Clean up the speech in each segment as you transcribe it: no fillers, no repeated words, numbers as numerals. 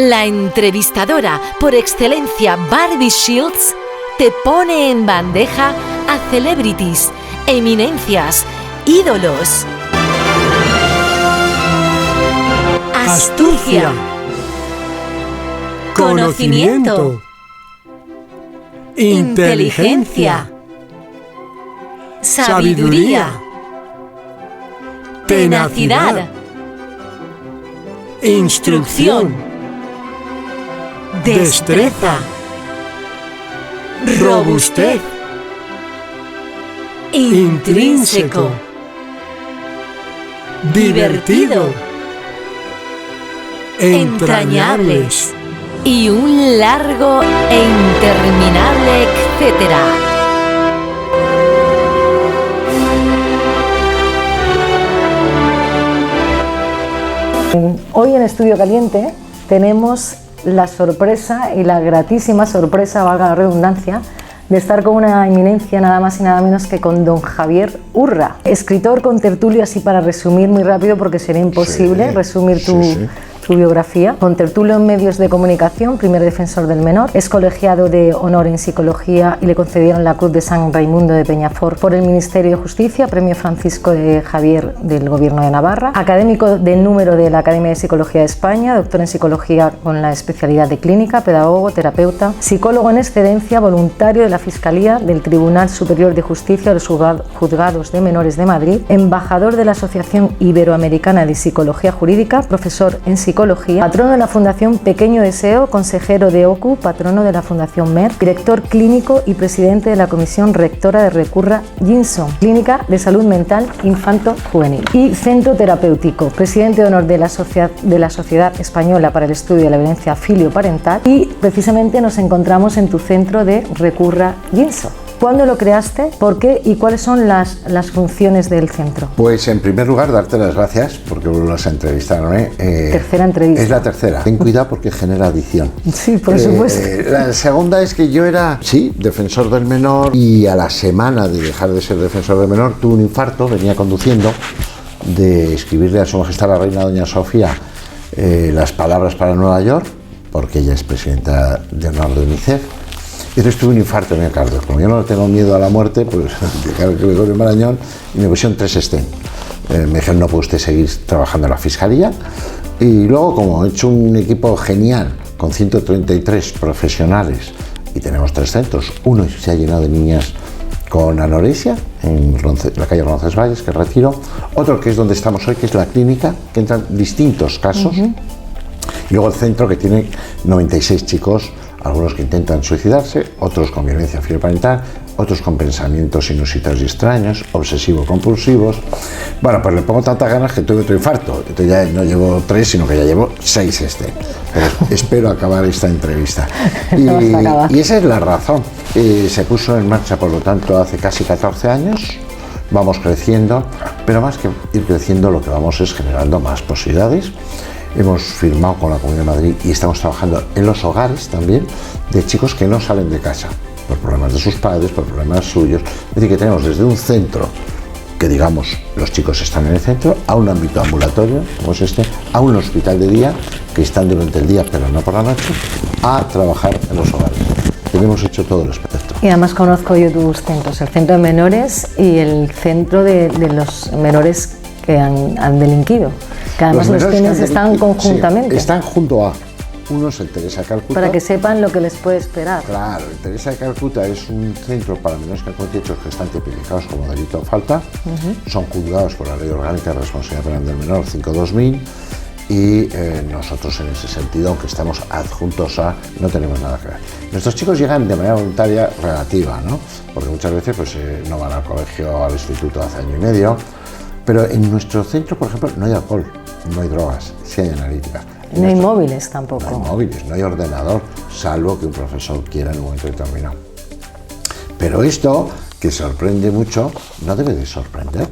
La entrevistadora por excelencia Barbie Shields te pone en bandeja a celebrities, eminencias, ídolos. Astucia. Conocimiento. Inteligencia. Sabiduría. Tenacidad. Instrucción. Destreza. Robustez. Intrínseco. Divertido. Entrañables. Y un largo e interminable etcétera. Hoy en Estudio Caliente tenemos la sorpresa y la gratísima sorpresa, valga la redundancia, de estar con una eminencia nada más y nada menos que con don Javier Urra, escritor contertulio, así para resumir muy rápido porque sería imposible resumir tu biografía. Contertulio en medios de comunicación, primer defensor del menor, es colegiado de honor en psicología y le concedieron la Cruz de San Raimundo de Peñafort por el Ministerio de Justicia, premio Francisco de Javier del Gobierno de Navarra, académico de número de la Academia de Psicología de España, doctor en psicología con la especialidad de clínica, pedagogo, terapeuta, psicólogo en excedencia, voluntario de la Fiscalía del Tribunal Superior de Justicia de los Juzgados de Menores de Madrid, embajador de la Asociación Iberoamericana de Psicología Jurídica, profesor en psicología, patrono de la Fundación Pequeño Deseo, consejero de OCU, patrono de la Fundación MER, director clínico y presidente de la Comisión Rectora de Recurra Ginson, Clínica de Salud Mental Infanto-Juvenil, y Centro Terapéutico, presidente de honor de la Sociedad Española para el Estudio de la Violencia Filioparental, y precisamente nos encontramos en tu centro de Recurra Ginson. ¿Cuándo lo creaste? ¿Por qué? ¿Y cuáles son las funciones del centro? Pues en primer lugar, darte las gracias porque vuelvas a entrevistarme. Tercera entrevista. Es la tercera. Ten cuidado porque genera adicción. Sí, por supuesto. La segunda es que yo era, defensor del menor, y a la semana de dejar de ser defensor del menor tuve un infarto, venía conduciendo, de escribirle a Su Majestad la Reina Doña Sofía las palabras para Nueva York, porque ella es presidenta de honor de UNICEF. Y entonces tuve un infarto de miocardio. Como yo no tengo miedo a la muerte, pues llegué al Gregorio Marañón y me pusieron 3 stents. Me dijeron, no puede usted seguir trabajando en la Fiscalía. Y luego, como he hecho un equipo genial, con 133 profesionales, y tenemos 3 centros, uno se ha llenado de niñas con anorexia, en la calle Roncesvalles, que retiro, otro que es donde estamos hoy, que es la clínica, que entran distintos casos, y luego el centro que tiene 96 chicos, algunos que intentan suicidarse, otros con violencia filioparental, otros con pensamientos inusitados y extraños, obsesivo-compulsivos. Bueno, pues le pongo tantas ganas que tuve otro infarto. Entonces ya no llevo 3, sino que ya llevo 6 Pero espero acabar esta entrevista. Y esa es la razón. Se puso en marcha, por lo tanto, hace casi 14 años. Vamos creciendo, pero más que ir creciendo, lo que vamos es generando más posibilidades. Hemos firmado con la Comunidad de Madrid y estamos trabajando en los hogares también de chicos que no salen de casa por problemas de sus padres, por problemas suyos. Es decir, que tenemos desde un centro que, digamos, los chicos están en el centro, a un ámbito ambulatorio, como es este, a un hospital de día, que están durante el día pero no por la noche, a trabajar en los hogares. Tenemos hecho todo el espectro. Y además conozco yo tus centros, el centro de menores y el centro de los menores que han delinquido. Que además los tienes están conjuntamente. Sí, están junto a. Uno es el Teresa de Calcuta. Para que sepan lo que les puede esperar. Claro, el Teresa de Calcuta es un centro para menores que han cometido hechos gestantes tipificados como delito o falta. Son juzgados por la Ley Orgánica de Responsabilidad Penal del Menor 5/2000 y nosotros en ese sentido, aunque estamos adjuntos a, no tenemos nada que ver. Nuestros chicos llegan de manera voluntaria relativa, ¿no? Porque muchas veces pues, no van al colegio, al instituto hace año y medio. Pero en nuestro centro, por ejemplo, no hay alcohol, no hay drogas, sí hay analítica. No hay móviles tampoco. No hay móviles, no hay ordenador, salvo que un profesor quiera en un momento determinado. Pero esto, que sorprende mucho, no debe de sorprender.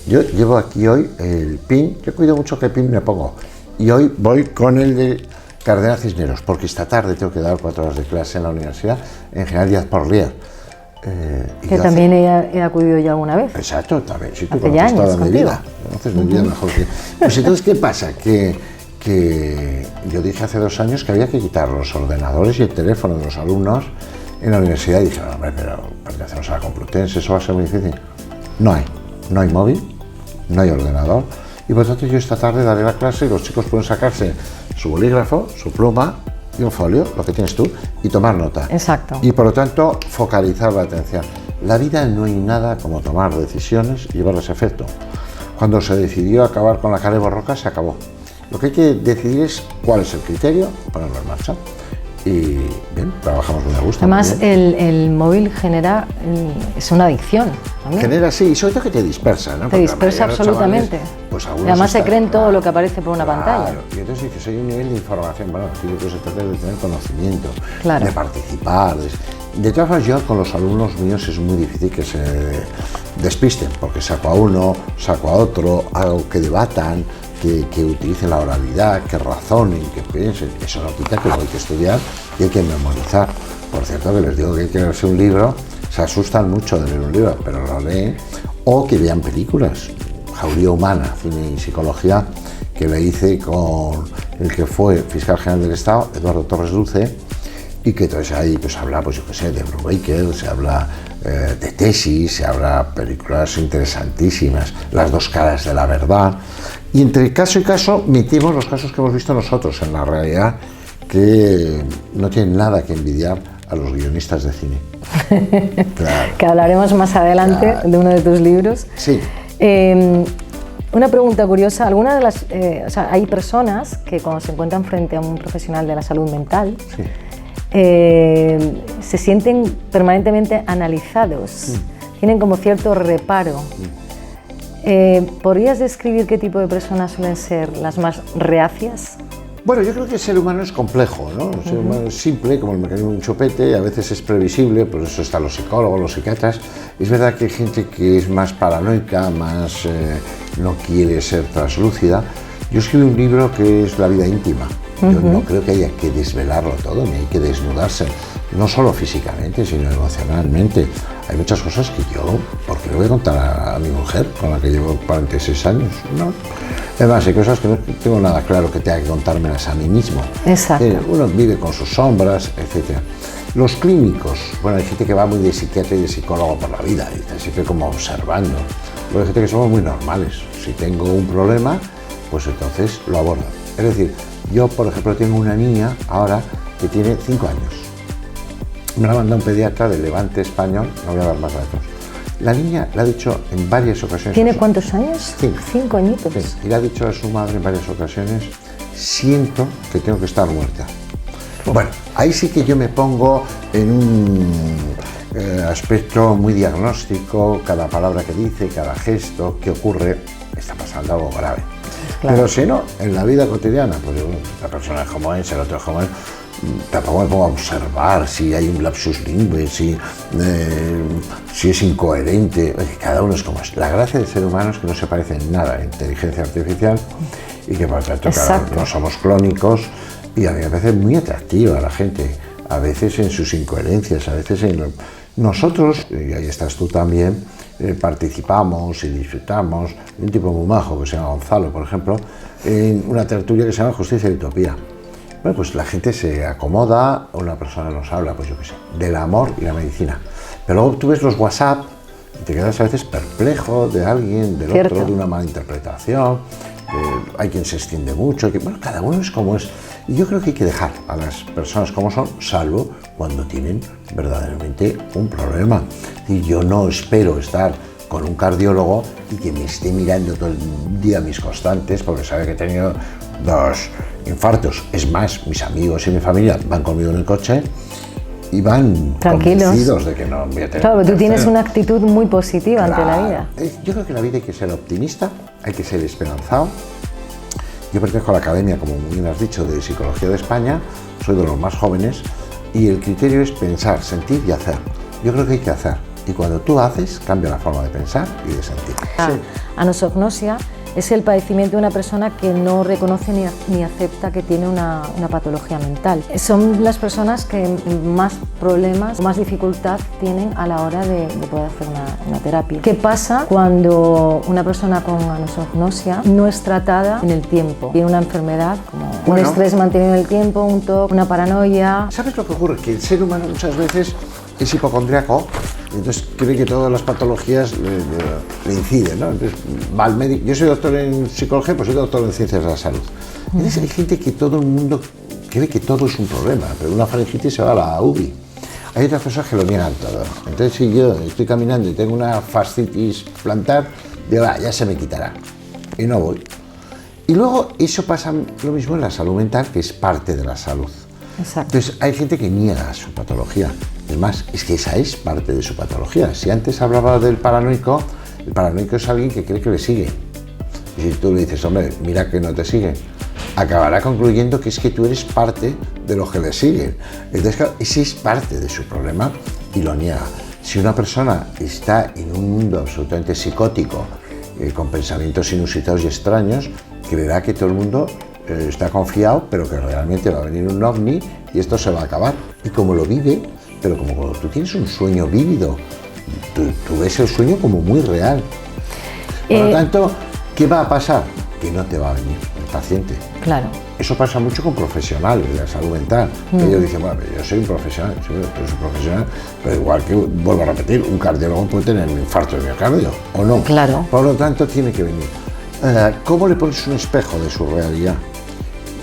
Yo llevo aquí hoy el PIN, yo cuido mucho qué PIN me pongo, y hoy voy con el de Cardenal Cisneros, porque esta tarde tengo que dar 4 horas de clase en la universidad, en General Díaz Porlier. Que también he acudido ya alguna vez. Exacto, también. Si tú hace ya conoces años toda mi vida, conoces mi vida mejor que... Pues entonces, ¿qué pasa? Que que yo dije hace 2 años que había que quitar los ordenadores y el teléfono de los alumnos en la universidad, y dije, no, hombre, pero pertenecemos a la Complutense, eso va a ser muy difícil. No hay móvil, no hay ordenador, y por lo tanto yo esta tarde daré la clase y los chicos pueden sacarse su bolígrafo, su pluma y un folio, lo que tienes tú, y tomar nota. Exacto. Y por lo tanto focalizar la atención. La vida no hay nada como tomar decisiones y llevarlas a efecto. Cuando se decidió acabar con la Kale Borroka, se acabó. Lo que hay que decidir es cuál es el criterio, ponerlo en marcha. Y bien, trabajamos muy a gusto. Además, el móvil genera, es una adicción también. Genera, sí, y sobre todo que te dispersa, ¿no? Te Porque dispersa absolutamente. Chavales, pues y además se creen todo lo que aparece por una pantalla. Y entonces dices, hay un nivel de información, bueno, aquí lo que se trata es de tener conocimiento, claro, de participar. De todas formas, yo con los alumnos míos es muy difícil que se despisten, porque saco a uno, saco a otro, hago que debatan, que utilicen la oralidad, que razonen, que piensen. Eso no quita que lo hay que estudiar y hay que memorizar. Por cierto, que les digo que hay que leerse un libro, se asustan mucho de leer un libro, pero lo leen, o que vean películas. Jauría Humana, cine y psicología, que le hice con el que fue fiscal general del Estado, Eduardo Torres Dulce, y que entonces ahí pues habla, pues yo qué sé, de Brubaker, se habla de tesis, se habla películas interesantísimas, las 2 caras de la verdad, y entre caso y caso metimos los casos que hemos visto nosotros en la realidad, que no tienen nada que envidiar a los guionistas de cine. Claro. Que hablaremos más adelante, claro, de uno de tus libros. Sí. Una pregunta curiosa, algunas de las, o sea, hay personas que cuando se encuentran frente a un profesional de la salud mental, sí, se sienten permanentemente analizados, tienen como cierto reparo. ¿Podrías describir qué tipo de personas suelen ser las más reacias? Bueno, yo creo que el ser humano es complejo, ¿no? El ser humano es simple, como el mecanismo de un chupete, a veces es previsible, por eso están los psicólogos, los psiquiatras. Es verdad que hay gente que es más paranoica, más no quiere ser translúcida. Yo escribí un libro que es la vida íntima. Yo no creo que haya que desvelarlo todo, ni hay que desnudarse, no solo físicamente, sino emocionalmente. Hay muchas cosas que yo, porque le voy a contar a mi mujer, con la que llevo 46 años, ¿no? Además, hay cosas que no tengo nada claro que tenga que contármelas a mí mismo. Exacto. Uno vive con sus sombras, etc. Los clínicos, bueno, hay gente que va muy de psiquiatra y de psicólogo por la vida, y está siempre como observando. Luego hay gente que somos muy normales. Si tengo un problema, pues entonces lo abordo. Es decir, yo, por ejemplo, tengo una niña ahora que tiene 5 años. Me la manda un pediatra de Levante español, no voy a dar más datos. La niña le ha dicho en varias ocasiones... ¿Tiene cuántos años? 5 añitos. Sí, y le ha dicho a su madre en varias ocasiones, siento que tengo que estar muerta. Bueno, ahí sí que yo me pongo en un aspecto muy diagnóstico, cada palabra que dice, cada gesto, qué ocurre, está pasando algo grave. Claro. Pero si no, en la vida cotidiana, pues la persona es como es, el otro es como es, tampoco me pongo a observar si hay un lapsus lingüe, si es incoherente. Oye, cada uno es como es. La gracia del ser humano es que no se parece en nada a la inteligencia artificial y que por lo tanto no somos clónicos, y a mí me parece muy atractiva a la gente, a veces en sus incoherencias, a veces en... Nosotros, y ahí estás tú también, participamos y disfrutamos de un tipo muy majo que se llama Gonzalo, por ejemplo, en una tertulia que se llama Justicia y Utopía. Bueno, pues la gente se acomoda, una persona nos habla, pues yo qué sé, del amor y la medicina. Pero luego tú ves los WhatsApp y te quedas a veces perplejo de alguien, del otro, de una mala interpretación, hay quien se extiende mucho, bueno, cada uno es como es. Y yo creo que hay que dejar a las personas como son, salvo cuando tienen verdaderamente un problema. Y yo no espero estar con un cardiólogo y que me esté mirando todo el día mis constantes, porque sabe que he tenido 2 infartos. Es más, mis amigos y mi familia van conmigo en el coche y van convencidos de que no voy a tener. Claro, tú tienes una actitud muy positiva ante la vida. Yo creo que en la vida hay que ser optimista, hay que ser esperanzado. Yo pertenezco a la Academia, como muy bien has dicho, de Psicología de España, soy de los más jóvenes, y el criterio es pensar, sentir y hacer. Yo creo que hay que hacer, y cuando tú haces, cambia la forma de pensar y de sentir. Anosognosia Es el padecimiento de una persona que no reconoce ni acepta que tiene una patología mental. Son las personas que más problemas, más dificultad tienen a la hora de poder hacer una terapia. ¿Qué pasa cuando una persona con anosognosia no es tratada en el tiempo? Tiene una enfermedad como un estrés mantenido en el tiempo, un TOC, una paranoia. ¿Sabes lo que ocurre? Que el ser humano muchas veces es hipocondriaco, entonces cree que todas las patologías le inciden, ¿no? Entonces va al médico. Yo soy doctor en psicología, pues soy doctor en ciencias de la salud. Entonces hay gente que todo el mundo cree que todo es un problema, pero una faringitis se va a la UBI. Hay otras personas que lo niegan todo. Entonces si yo estoy caminando y tengo una fascitis plantar, digo, ya se me quitará. Y no voy. Y luego eso pasa lo mismo en la salud mental, que es parte de la salud. Exacto. Entonces hay gente que niega su patología. Es más, es que esa es parte de su patología. Si antes hablaba del paranoico, el paranoico es alguien que cree que le sigue. Y si tú le dices, hombre, mira que no te sigue, acabará concluyendo que es que tú eres parte de los que le siguen. Entonces, claro, ese es parte de su problema y lo niega. Si una persona está en un mundo absolutamente psicótico, con pensamientos inusitados y extraños, creerá que todo el mundo está confiado, pero que realmente va a venir un ovni y esto se va a acabar. Y como lo vive, pero como cuando tú tienes un sueño vívido, tú ves el sueño como muy real. Por lo tanto, ¿qué va a pasar? Que no te va a venir el paciente. Claro. Eso pasa mucho con profesionales de la salud mental. Ellos dicen, bueno, yo soy un profesional, sí, pero soy profesional, pero igual que, vuelvo a repetir, un cardiólogo puede tener un infarto de miocardio, ¿o no? Claro. Por lo tanto, tiene que venir. ¿Cómo le pones un espejo de su realidad?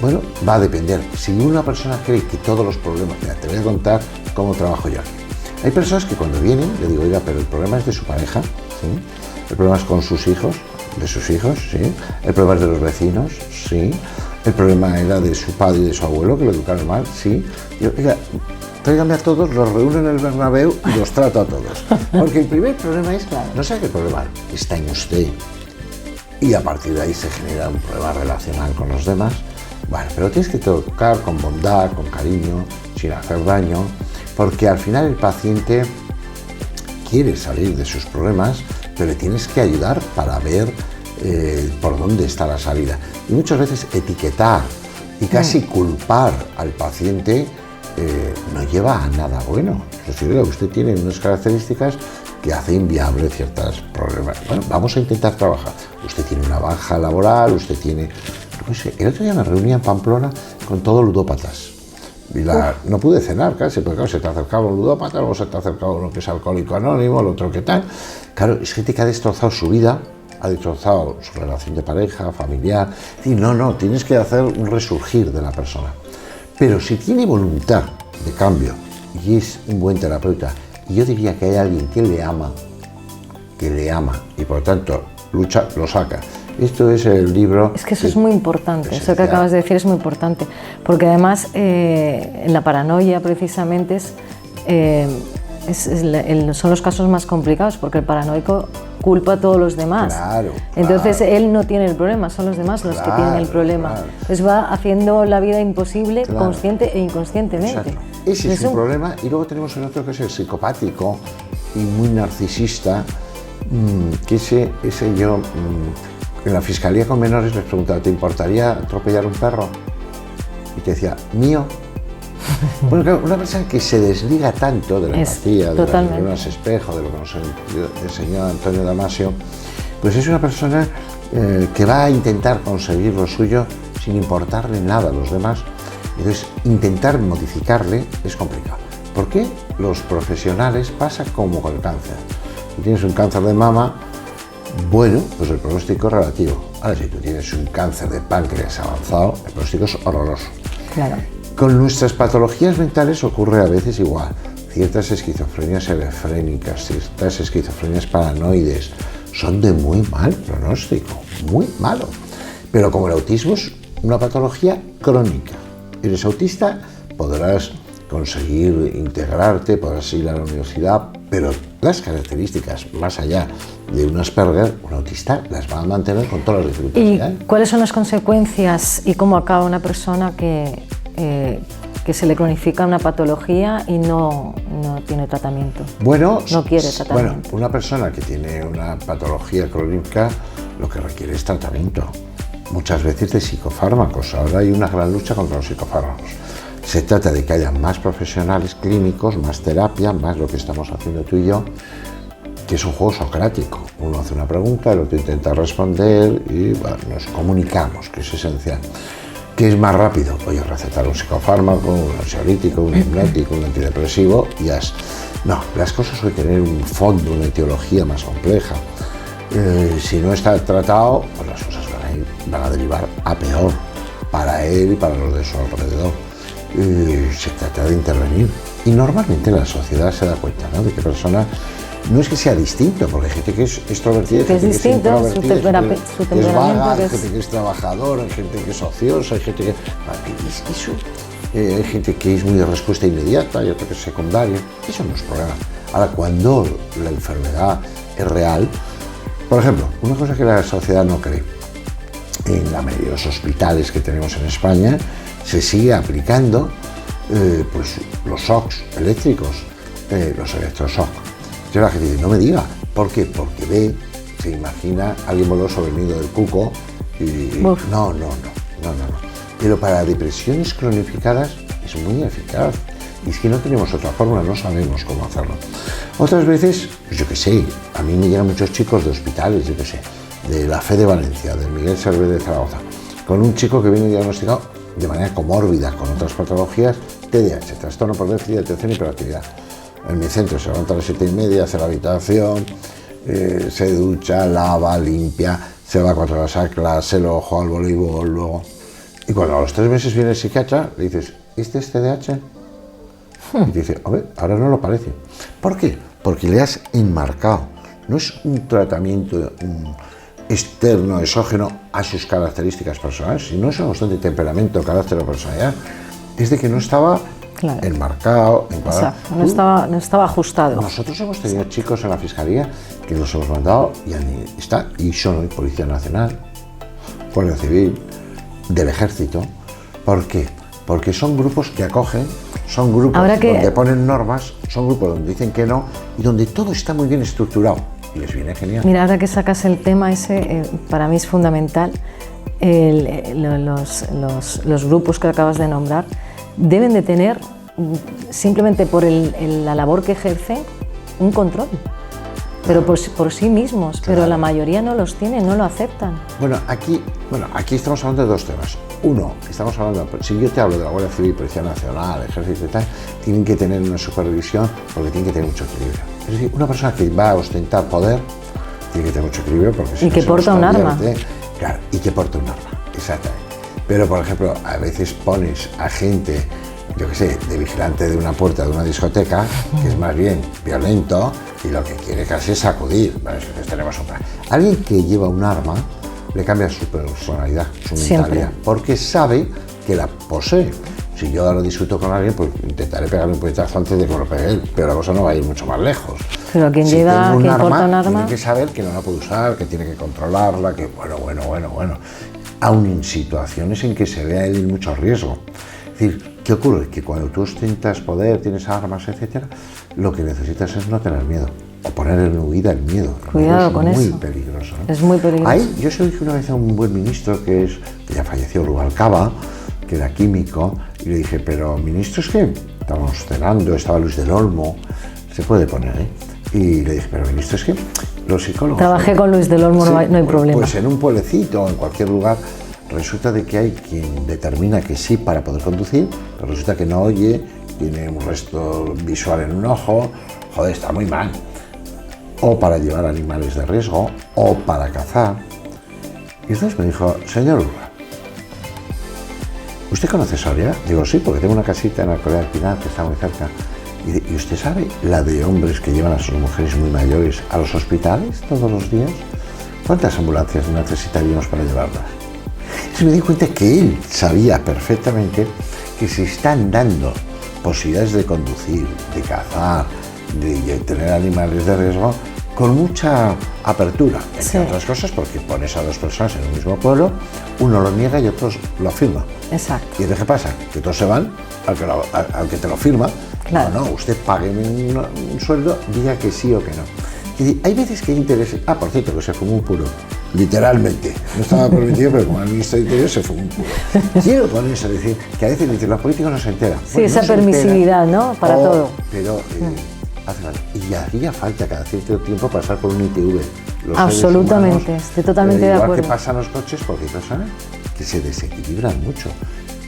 Bueno, va a depender. Si una persona cree que todos los problemas... Mira, te voy a contar cómo trabajo yo. Hay personas que cuando vienen, le digo, oiga, pero el problema es de su pareja, ¿sí? El problema es con sus hijos, de sus hijos, ¿sí? El problema es de los vecinos, ¿sí? El problema era de su padre y de su abuelo, que lo educaron mal, ¿sí? Yo, oiga, tráigame a todos, los reúno en el Bernabéu y los trato a todos. Porque el primer problema es, no sé qué problema está en usted. Y a partir de ahí se genera un problema relacional con los demás. Bueno, pero tienes que tocar con bondad, con cariño, sin hacer daño, porque al final el paciente quiere salir de sus problemas, pero le tienes que ayudar para ver por dónde está la salida. Y muchas veces etiquetar y casi culpar al paciente no lleva a nada bueno. Es decir, usted tiene unas características que hace inviable ciertos problemas. Bueno, vamos a intentar trabajar. Usted tiene una baja laboral, usted tiene... El otro día me reuní en Pamplona con todos ludópatas. Y no pude cenar casi, porque claro, se te acercaba un ludópata, luego se te acercaba uno que es alcohólico anónimo, el otro que tal. Claro, es gente que ha destrozado su vida, ha destrozado su relación de pareja, familiar. Y no, tienes que hacer un resurgir de la persona. Pero si tiene voluntad de cambio y es un buen terapeuta, y yo diría que hay alguien que le ama y por lo tanto lucha, lo saca. Esto es el libro... Es que eso es muy importante, eso que acabas de decir es muy importante, porque además en la paranoia precisamente son los casos más complicados, porque el paranoico culpa a todos los demás. Claro, entonces él no tiene el problema, son los demás los que tienen el problema. Entonces va haciendo la vida imposible consciente e inconscientemente. Exacto. Ese es un problema. Y luego tenemos el otro que es el psicopático y muy narcisista, que ese yo... En la fiscalía con menores les preguntaba, ¿te importaría atropellar un perro? Y te decía, mío. Bueno, claro, una persona que se desliga tanto de la empatía, de los espejos, de lo que nos enseñó Antonio Damasio, pues es una persona que va a intentar conseguir lo suyo sin importarle nada a los demás. Entonces, intentar modificarle es complicado. ¿Por qué? Los profesionales pasa como con el cáncer. Si tienes un cáncer de mama, bueno, pues el pronóstico es relativo. Ahora, si tú tienes un cáncer de páncreas avanzado, el pronóstico es horroroso. Claro. Con nuestras patologías mentales ocurre a veces igual. Ciertas esquizofrenias hebefrénicas, ciertas esquizofrenias paranoides, son de muy mal pronóstico, muy malo. Pero como el autismo es una patología crónica, eres autista, podrás conseguir integrarte, podrás ir a la universidad, pero las características más allá de un Asperger, un autista las va a mantener con todas las dificultades. ¿Y cuáles son las consecuencias y cómo acaba una persona que se le cronifica una patología y no tiene tratamiento? Bueno, no quiere tratamiento. Bueno, una persona que tiene una patología crónica lo que requiere es tratamiento, muchas veces de psicofármacos. Ahora hay una gran lucha contra los psicofármacos. Se trata de que haya más profesionales clínicos, más terapia, más lo que estamos haciendo tú y yo, que es un juego socrático. Uno hace una pregunta, el otro intenta responder y bueno, nos comunicamos, que es esencial. ¿Qué es más rápido? Oye, recetar un psicofármaco, un ansiolítico, un hipnótico, un antidepresivo y ya es. No, las cosas suelen tener un fondo, una etiología más compleja. Si no está tratado, pues las cosas van a derivar a peor para él y para los de su alrededor. Se trata de intervenir. Y normalmente la sociedad se da cuenta, ¿no?, de que persona no es que sea distinto, porque hay gente que es extrovertida, hay gente que es introvertida, su que es vaga, hay es... gente que es trabajadora, hay gente que es ociosa, hay gente que... hay gente que es muy de respuesta inmediata, hay otra que es secundaria. Eso no es problema. Ahora, cuando la enfermedad es real, por ejemplo, una cosa que la sociedad no cree, en la mayoría de los hospitales que tenemos en España se sigue aplicando pues los shocks eléctricos, los electroshock. Entonces la gente dice, no me diga, ¿por qué? Porque se imagina alguien voló sobre el nido del cuco y... No. Pero para depresiones cronificadas es muy eficaz. Y es que no tenemos otra fórmula, no sabemos cómo hacerlo. Otras veces, pues yo qué sé, a mí me llegan muchos chicos de hospitales, yo qué sé, de la Fe de Valencia, del Miguel Servet de Zaragoza, con un chico que viene diagnosticado de manera comórbida con otras patologías, TDAH, trastorno por déficit de atención y hiperactividad. En mi centro se levanta a las 7:30, hace la habitación, se ducha, lava, limpia, se va 4 horas a clase, luego juega al voleibol, luego... Y cuando a los 3 meses viene el psiquiatra, le dices, ¿este es TDAH? Y te dice, a ver, ahora no lo parece. ¿Por qué? Porque le has enmarcado. No es un tratamiento externo, exógeno a sus características personales, sino es una cuestión de temperamento, carácter o personalidad. Es de que no estaba enmarcado, encuadrado. No estaba ajustado. Nosotros hemos tenido chicos en la fiscalía que los hemos mandado y son hoy Policía Nacional, Guardia Civil, del Ejército. ¿Por qué? Porque son grupos que acogen, son grupos donde ponen normas, son grupos donde dicen que no y donde todo está muy bien estructurado y les viene genial. Mira, ahora que sacas el tema ese, para mí es fundamental. Los grupos que acabas de nombrar deben de tener, simplemente por la labor que ejercen, un control, pero por sí mismos, claro. Pero la mayoría no los tiene, no lo aceptan. Bueno, aquí estamos hablando de dos temas. Uno, estamos hablando, si yo te hablo de la Guardia Civil, Policía Nacional, Ejército y tal, tienen que tener una supervisión porque tienen que tener mucho equilibrio. Es decir, una persona que va a ostentar poder tiene que tener mucho equilibrio porque si y no que porta un arma. Claro, y que porta un arma, exactamente. Pero, por ejemplo, a veces pones a gente, yo qué sé, de vigilante de una puerta de una discoteca, que es más bien violento y lo que quiere casi es sacudir. Bueno, entonces tenemos alguien que lleva un arma, le cambia su personalidad, su mentalidad, porque sabe que la posee. Si yo ahora discuto con alguien, pues intentaré pegarle un puñetazo antes de que lo pegue él, pero la cosa no va a ir mucho más lejos. Pero quien si lleva, tengo un quien arma, porta un arma, tiene que saber que no la puede usar, que tiene que controlarla, que bueno. Aún en situaciones en que se vea él en mucho riesgo. Es decir, ¿qué ocurre? Que cuando tú ostentas poder, tienes armas, etcétera, lo que necesitas es no tener miedo, o poner en huida el miedo. Cuidado con eso. Es muy peligroso, ¿no? Es muy peligroso. Ahí, yo se lo dije una vez a un buen ministro que ya falleció, Rubalcaba, que era químico, y le dije, pero ministro, es que estábamos cenando, estaba Luis del Olmo, se puede poner, ¿eh? Y le dije, pero ministro, es que los psicólogos... Trabajé con Luis del Olmo, sí, no hay problema. Pues en un pueblecito o en cualquier lugar, resulta de que hay quien determina que sí para poder conducir, pero resulta que no oye, tiene un resto visual en un ojo, joder, está muy mal. O para llevar animales de riesgo, o para cazar. Y entonces me dijo, señor Urra, ¿usted conoce Soria? Digo, sí, porque tengo una casita en Alcolea del Pinar que está muy cerca. ¿Y usted sabe la de hombres que llevan a sus mujeres muy mayores a los hospitales todos los días? ¿Cuántas ambulancias necesitaríamos para llevarlas? Entonces me di cuenta que él sabía perfectamente que se están dando posibilidades de conducir, de cazar, de tener animales de riesgo con mucha apertura, entre otras cosas, porque pones a dos personas en el mismo pueblo, uno lo niega y otro lo afirma. Exacto. ¿Y entonces qué pasa? Que todos se van al que te lo firma. Claro. No, usted págueme un sueldo, diga que sí o que no. Y hay veces que hay intereses. Por cierto, que se fumó un puro literalmente. No estaba permitido, pero como el ministro de Interior se fue un culo. Quiero con eso decir que a veces dicen, los políticos no se enteran. Sí, Bueno, esa no se permisividad, enteran, ¿no? Para todo. Pero hace falta. Y haría falta cada cierto tiempo pasar por un ITV. Los Absolutamente, seres humanos, estoy totalmente de igual acuerdo. que pasan los coches, porque hay personas que se desequilibran mucho.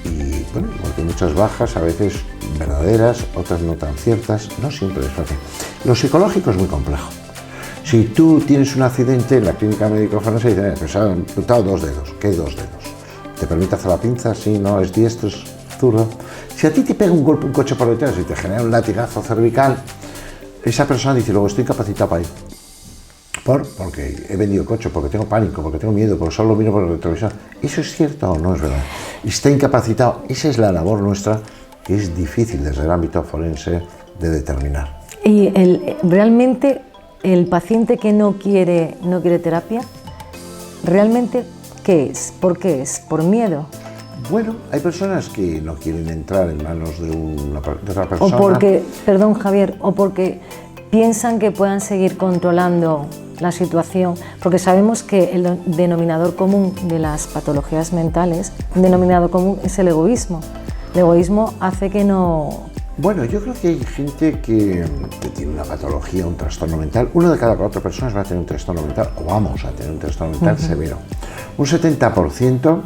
Y bueno, igual que muchas bajas, a veces verdaderas, otras no tan ciertas, no siempre es fácil. Lo psicológico es muy complejo. Si tú tienes un accidente en la clínica médico-forense y dicen, pues se han amputado 2 dedos. ¿Qué 2 dedos? ¿Te permite hacer la pinza? Sí, no, es diestro, es zurdo. Si a ti te pega un golpe un coche por detrás y te genera un latigazo cervical, esa persona dice, luego estoy incapacitado para ir. Porque he vendido coche, porque tengo pánico, porque tengo miedo, porque solo miro por el retrovisor. ¿Eso es cierto o no es verdad? Está incapacitado. Esa es la labor nuestra, que es difícil desde el ámbito forense de determinar. Y realmente el paciente que no quiere terapia, ¿realmente qué es? ¿Por qué es? ¿Por miedo? Bueno, hay personas que no quieren entrar en manos de otra persona. O porque, perdón Javier, o porque piensan que puedan seguir controlando la situación, porque sabemos que el denominador común de las patologías mentales, el denominador común es el egoísmo. El egoísmo hace que no... Bueno, yo creo que hay gente que tiene una patología, un trastorno mental. 1 de cada 4 personas va a tener un trastorno mental, o vamos a tener un trastorno mental severo. Un 70%,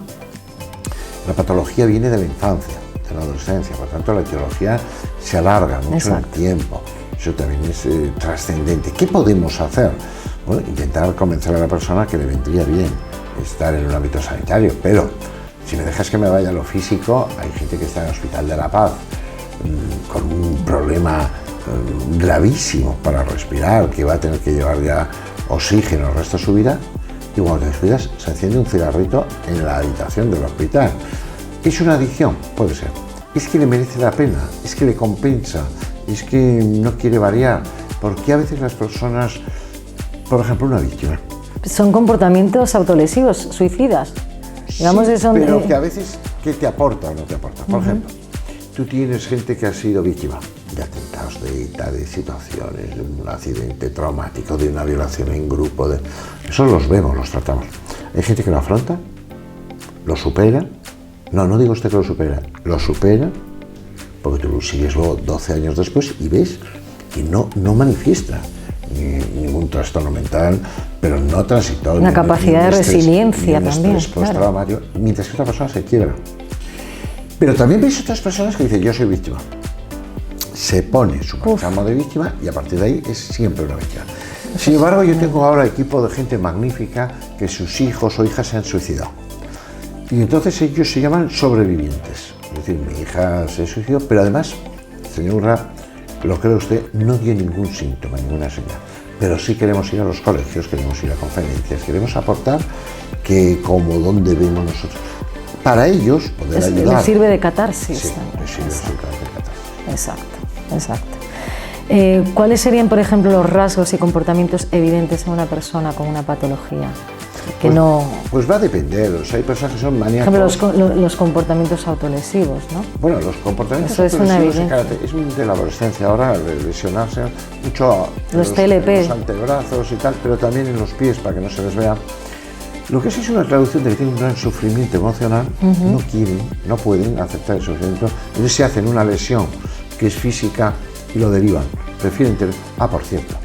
la patología viene de la infancia, de la adolescencia, por tanto la etiología se alarga mucho en el tiempo. Eso también es trascendente. ¿Qué podemos hacer? Bueno, intentar convencer a la persona que le vendría bien estar en un ámbito sanitario, pero si me dejas que me vaya a lo físico, hay gente que está en el Hospital de la Paz con un problema gravísimo para respirar, que va a tener que llevar ya oxígeno el resto de su vida, y cuando te descuidas se enciende un cigarrito en la habitación del hospital. ¿Es una adicción? Puede ser. ¿Es que le merece la pena? ¿Es que le compensa? ¿Es que no quiere variar? Porque a veces las personas, por ejemplo, una víctima. Son comportamientos autolesivos, suicidas. Digamos Sí, que son, pero que a veces, ¿qué te aporta o no te aporta? Por ejemplo, tú tienes gente que ha sido víctima de atentados de ETA, de situaciones, de un accidente traumático, de una violación en grupo, eso los vemos, los tratamos. Hay gente que lo afronta, lo supera. No digo usted que lo supera, porque tú lo sigues luego 12 años después y ves que no manifiesta ningún trastorno mental, pero no transitó. Una capacidad de resiliencia también. Estrés postraumático, mientras que otra persona se quiebra. Pero también veis otras personas que dicen, yo soy víctima. Se pone su marcamo de víctima y a partir de ahí es siempre una víctima. Sin embargo, yo tengo ahora equipo de gente magnífica que sus hijos o hijas se han suicidado. Y entonces ellos se llaman sobrevivientes. Es decir, mi hija se suicidó, pero además, señor Urra, lo cree usted, no dio ningún síntoma, ninguna señal. Pero sí queremos ir a los colegios, queremos ir a conferencias, queremos aportar que como donde vemos nosotros. Para ellos poder ayudar. Les sirve de catarsis. Sí, les sirve de catarsis. Exacto. ¿Cuáles serían, por ejemplo, los rasgos y comportamientos evidentes en una persona con una patología? Pues va a depender, o sea, hay personas que son maníacos. Por ejemplo, los comportamientos autolesivos, ¿no? Bueno, los comportamientos eso autolesivos es de la adolescencia ahora, de lesionarse mucho los TLP, en los antebrazos y tal, pero también en los pies para que no se les vea. Lo que sí es una traducción de que tienen un gran sufrimiento emocional, no quieren, no pueden aceptar el sufrimiento, entonces se hacen una lesión que es física y lo derivan. Prefieren tener... por cierto,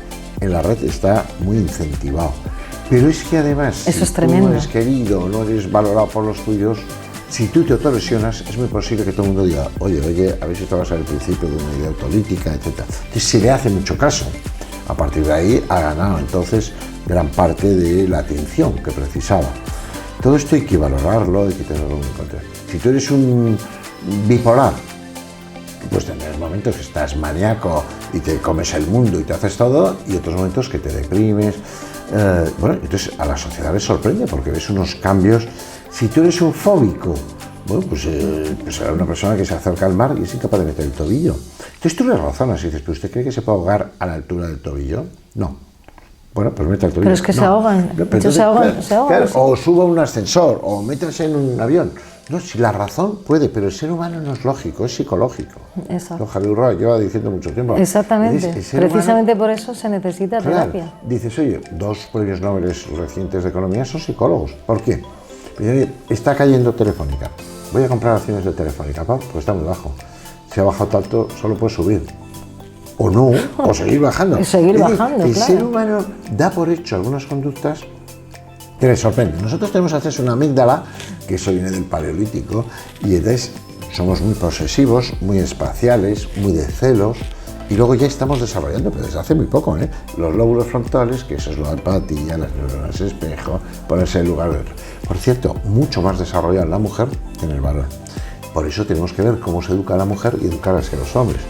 en la red está muy incentivado. Pero es que además, eso si es tremendo. tú no eres querido, no eres valorado por los tuyos, si tú te autolesionas, es muy posible que todo el mundo diga, oye, a ver si te vas al principio de una idea autolítica, etc. Entonces se le hace mucho caso. A partir de ahí ha ganado entonces gran parte de la atención que precisaba. Todo esto hay que valorarlo, hay que tenerlo en cuenta. Si tú eres un bipolar, pues tendrás momentos que estás maníaco y te comes el mundo y te haces todo, y otros momentos que te deprimes. Bueno, entonces a la sociedad les sorprende porque ves unos cambios. Si tú eres un fóbico, bueno, pues será una persona que se acerca al mar y es incapaz de meter el tobillo. Entonces tú le razonas y dices, ¿pero usted cree que se puede ahogar a la altura del tobillo? No. Bueno, pues mete el tobillo. Pero es que se ahogan. Claro, se ahogan. Claro, o suba a un ascensor, o métase en un avión. No, si la razón puede, pero el ser humano no es lógico, es psicológico. Exacto. Lo Javier Urra lleva diciendo mucho tiempo. Exactamente. Dices, el ser Precisamente humano, por eso se necesita claro, terapia. dices, oye, 2 premios Nobel recientes de economía son psicólogos. ¿Por qué? Oye, está cayendo Telefónica. Voy a comprar acciones de Telefónica, pues está muy bajo. Si ha bajado tanto, solo puede subir. O no, o seguir bajando. Y seguir Es decir, bajando, el claro. ser humano da por hecho algunas conductas que le sorprenden. Nosotros tenemos acceso a una amígdala, que eso viene del Paleolítico, y entonces somos muy posesivos, muy espaciales, muy de celos, y luego ya estamos desarrollando, pero desde hace muy poco, los lóbulos frontales, que eso es la empatía, las neuronas espejo, ponerse en lugar de otro. Por cierto, mucho más desarrollada en la mujer que en el varón. Por eso tenemos que ver cómo se educa a la mujer y educar hacia los hombres.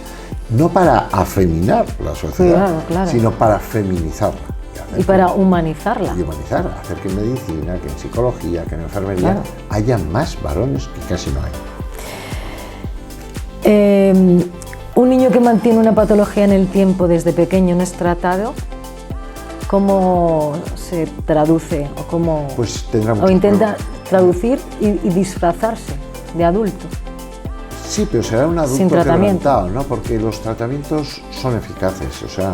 No para afeminar la sociedad, Claro. sino para feminizarla. Y para humanizarla. Y humanizar, hacer que en medicina, que en psicología, que en enfermería Claro. haya más varones que casi no hay. Un niño que mantiene una patología en el tiempo desde pequeño no es tratado, ¿cómo se traduce o cómo Pues tendrá mucho o intenta problema. traducir y disfrazarse de adulto? Sí, pero será un adulto Sin tratamiento. quebrantado, ¿no? Porque los tratamientos son eficaces, o sea,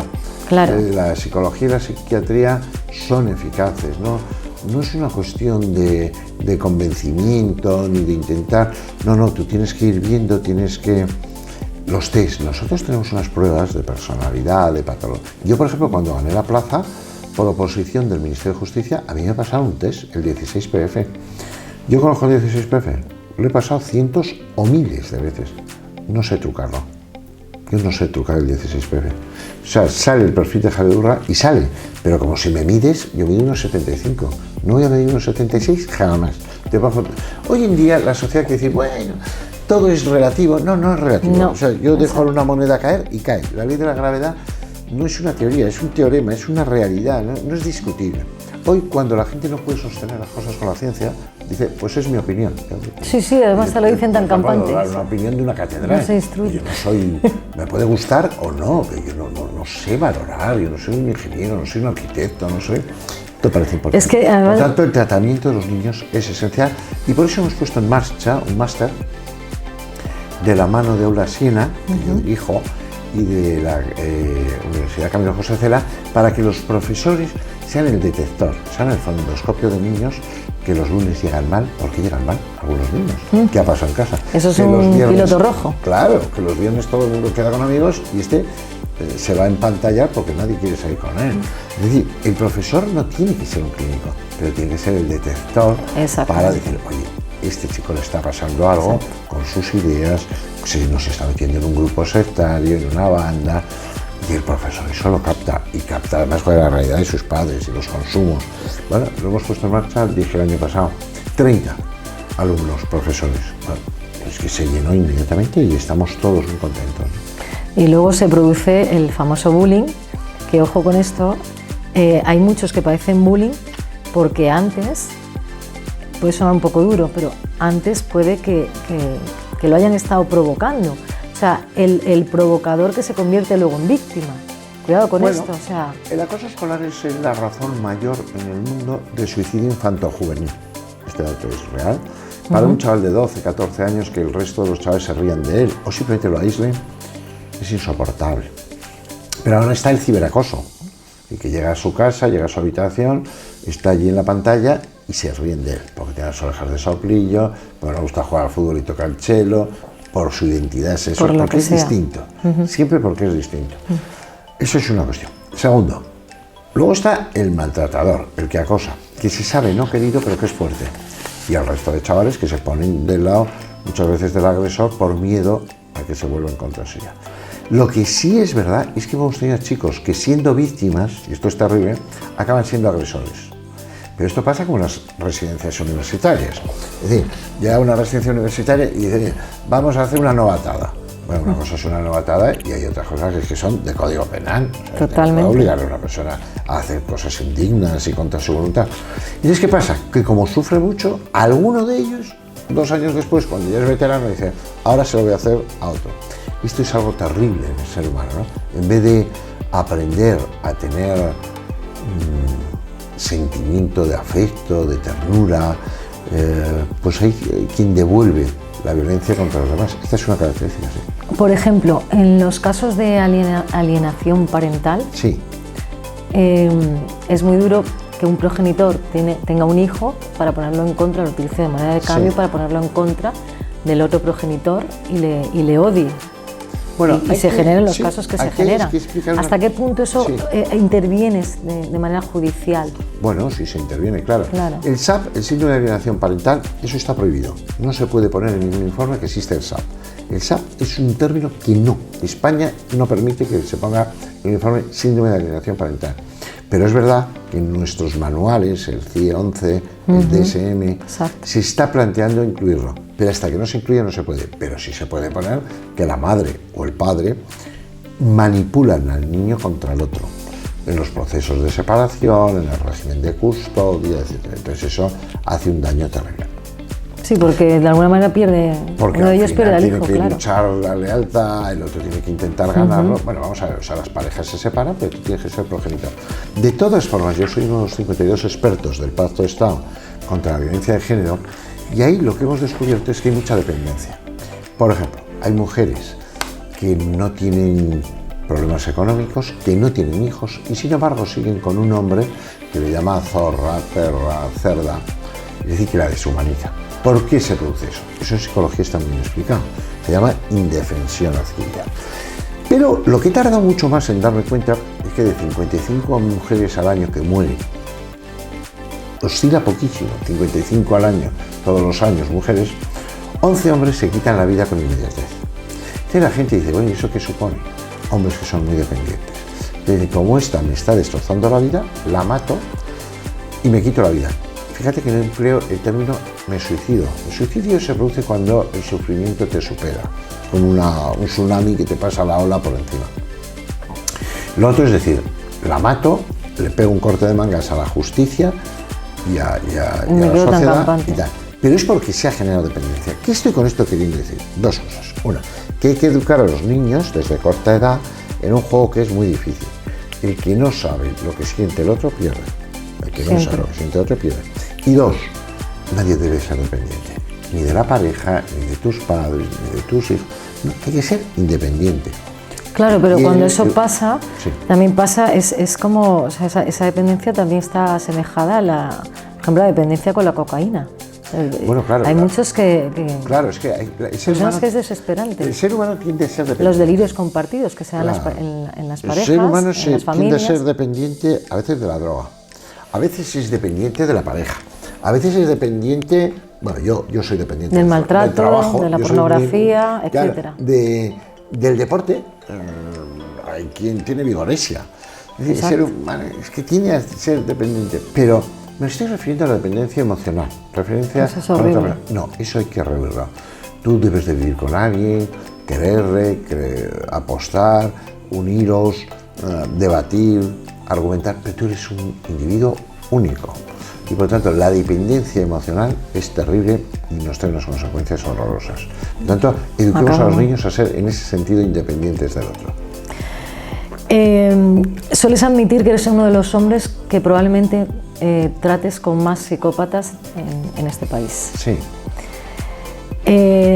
Claro. La psicología y la psiquiatría son eficaces, ¿no? No es una cuestión de convencimiento ni de intentar, no, tú tienes que ir viendo, tienes que... Los test, nosotros tenemos unas pruebas de personalidad, de patología. Yo, por ejemplo, cuando gané la plaza, por oposición del Ministerio de Justicia, a mí me pasaron un test, el 16PF. Yo conozco el 16PF, lo he pasado cientos o miles de veces. No sé trucarlo. Yo no sé trucar el 16PF. O sea, sale el perfil de Javier Urra y sale. Pero como si me mides, yo mido unos 75. No voy a medir unos 76 jamás. Hoy en día la sociedad quiere decir, bueno, todo es relativo. No, no es relativo. No. O sea, yo dejo una moneda caer y cae. La ley de la gravedad no es una teoría, es un teorema, es una realidad, no es discutible. Hoy, cuando la gente no puede sostener las cosas con la ciencia, dice, pues es mi opinión. Sí, además te lo dicen tan campantes. Una opinión de una catedral. No se instruye. Yo no soy, me puede gustar o no, pero yo no sé valorar, yo no soy un ingeniero, no soy un arquitecto, no soy... Esto parece importante. Es que, además... Por tanto, el tratamiento de los niños es esencial y por eso hemos puesto en marcha un máster de la mano de Aula Siena, que yo dirijo, y de la Universidad Camilo José Cela, para que los profesores sean el detector, sean el fondoscopio de niños que los lunes llegan mal. ¿Por qué llegan mal algunos niños? ¿Qué ha pasado en casa? Eso es Que un los viernes, piloto rojo. Claro, que los viernes todo el mundo queda con amigos y se va a empantallar porque nadie quiere salir con él. Es decir, el profesor no tiene que ser un clínico, pero tiene que ser el detector para decir, oye, este chico le está pasando algo con sus ideas, se nos está metiendo en un grupo sectario, en una banda, y el profesor eso lo capta, y capta además con la realidad de sus padres y los consumos. Bueno, lo hemos puesto en marcha, dije el año pasado, 30 alumnos, profesores. Bueno, es que se llenó inmediatamente y estamos todos muy contentos. Y luego se produce el famoso bullying, que ojo con esto, hay muchos que padecen bullying porque antes, puede sonar un poco duro, pero antes puede que lo hayan estado provocando. O sea, el provocador que se convierte luego en víctima. Cuidado con esto, o sea... El acoso escolar es la razón mayor en el mundo de suicidio infanto-juvenil. Este dato es real. Para un chaval de 12, 14 años que el resto de los chavales se rían de él o simplemente lo aíslen, es insoportable. Pero ahora está el ciberacoso, y que llega a su casa, llega a su habitación, está allí en la pantalla y se ríen de él, porque tiene las orejas de soplillo, porque le gusta jugar al fútbol y tocar el cello, por su identidad sexual, porque es distinto, siempre porque es distinto. Eso es una cuestión. Segundo, luego está el maltratador, el que acosa, que se sabe no querido pero que es fuerte, y el resto de chavales que se ponen del lado muchas veces del agresor por miedo a que se vuelva en contra suya. Lo que sí es verdad es que hemos tenido chicos que siendo víctimas, y esto es terrible, acaban siendo agresores. Pero esto pasa como en las residencias universitarias. Es decir, llega una residencia universitaria y dice, vamos a hacer una novatada. Bueno, una cosa es una novatada y hay otras cosas que son de código penal. O sea, totalmente. No obligar a una persona a hacer cosas indignas y contra su voluntad. Y es que pasa que como sufre mucho, alguno de ellos, 2 años después, cuando ya es veterano, dice, ahora se lo voy a hacer a otro. Esto es algo terrible en el ser humano, ¿no? En vez de aprender a tener sentimiento de afecto, de ternura, pues hay quien devuelve la violencia contra los demás. Esta es una característica, sí. Por ejemplo, en los casos de alienación parental, Sí, es muy duro que un progenitor tenga un hijo para ponerlo en contra, lo utilice de manera de cambio Sí. para ponerlo en contra del otro progenitor y le odie. Bueno, y hay se que- generen los sí, casos que se aquí hay generan. que explicar una- ¿Hasta qué punto eso Sí. intervienes de manera judicial? bueno, sí se interviene, claro. Claro. El SAP, el síndrome de alienación parental, eso está prohibido. No se puede poner en ningún informe que existe el SAP. El SAP es un término que no. España no permite que se ponga en el informe síndrome de alienación parental. Pero es verdad que en nuestros manuales, el CIE 11, el DSM, Exacto. se está planteando incluirlo. Pero hasta que no se incluya no se puede. Pero sí se puede poner que la madre o el padre manipulan al niño contra el otro en los procesos de separación, en el régimen de custodia, etc. Entonces eso hace un daño terrible. Sí, porque de alguna manera pierde, Porque uno de al ellos final pierde al tiene hijo, que claro. luchar la lealtad, el otro tiene que intentar ganarlo. Bueno, vamos a ver, o sea, las parejas se separan, pero tú tienes que ser progenitor. De todas formas, yo soy uno de los 52 expertos del Pacto de Estado contra la violencia de género, y ahí lo que hemos descubierto es que hay mucha dependencia. Por ejemplo, hay mujeres que no tienen problemas económicos, que no tienen hijos y sin embargo siguen con un hombre que le llama zorra, perra, cerda, es decir, que la deshumaniza. ¿Por qué se produce eso? Eso en psicología está muy bien explicado. Se llama indefensión adquirida. Pero lo que tarda mucho más en darme cuenta es que de 55 mujeres al año que mueren, oscila poquísimo, 55 al año, todos los años mujeres, 11 hombres se quitan la vida con inmediatez. Entonces la gente dice, bueno, ¿y eso qué supone? Hombres que son muy dependientes. Entonces, como esta me está destrozando la vida, la mato y me quito la vida. Fíjate que no empleo el término me suicido. El suicidio se produce cuando el sufrimiento te supera, como un tsunami que te pasa la ola por encima. Lo otro es decir, la mato, le pego un corte de mangas a la justicia y a Me la quedo tan sociedad campante. y tal. Pero es porque se ha generado dependencia. ¿Qué estoy con esto queriendo decir? Dos cosas. Una, que hay que educar a los niños desde corta edad en un juego que es muy difícil. El que no sabe lo que siente el otro pierde. El que no sabe lo que siente el otro pierde. Y dos, nadie debe ser dependiente. Ni de la pareja, ni de tus padres, ni de tus hijos. No, hay que ser independiente. Claro, pero Y cuando el- eso pasa, sí. también pasa, es como, o sea, esa dependencia también está asemejada a la, por ejemplo, la dependencia con la cocaína. Bueno, claro, Hay claro. muchos que Claro, es que el ser personas humano, que es desesperante. el ser humano tiende a ser dependiente. Los delirios compartidos que se dan Claro. en las El parejas, ser humano en se las tiende a familias. ser dependiente a veces de la droga, a veces es dependiente de la pareja, a veces es dependiente, bueno, yo soy dependiente Del del maltrato, trabajo, de la yo soy pornografía, claro, etcétera. del deporte, hay quien tiene vigorexia. Es decir, el ser humano es que tiene a ser dependiente, pero me estoy refiriendo a la dependencia emocional, referencia Eso es con otra horrible. persona. No, eso hay que reverlo. Tú debes de vivir con alguien, quererle, apostar, uniros, debatir, argumentar, pero tú eres un individuo único. Y por lo tanto, la dependencia emocional es terrible y nos trae unas consecuencias horrorosas. Por lo tanto, eduquemos a los Acabamos. niños a ser en ese sentido independientes del otro. Sueles admitir que eres uno de los hombres que probablemente trates con más psicópatas en este país. Sí,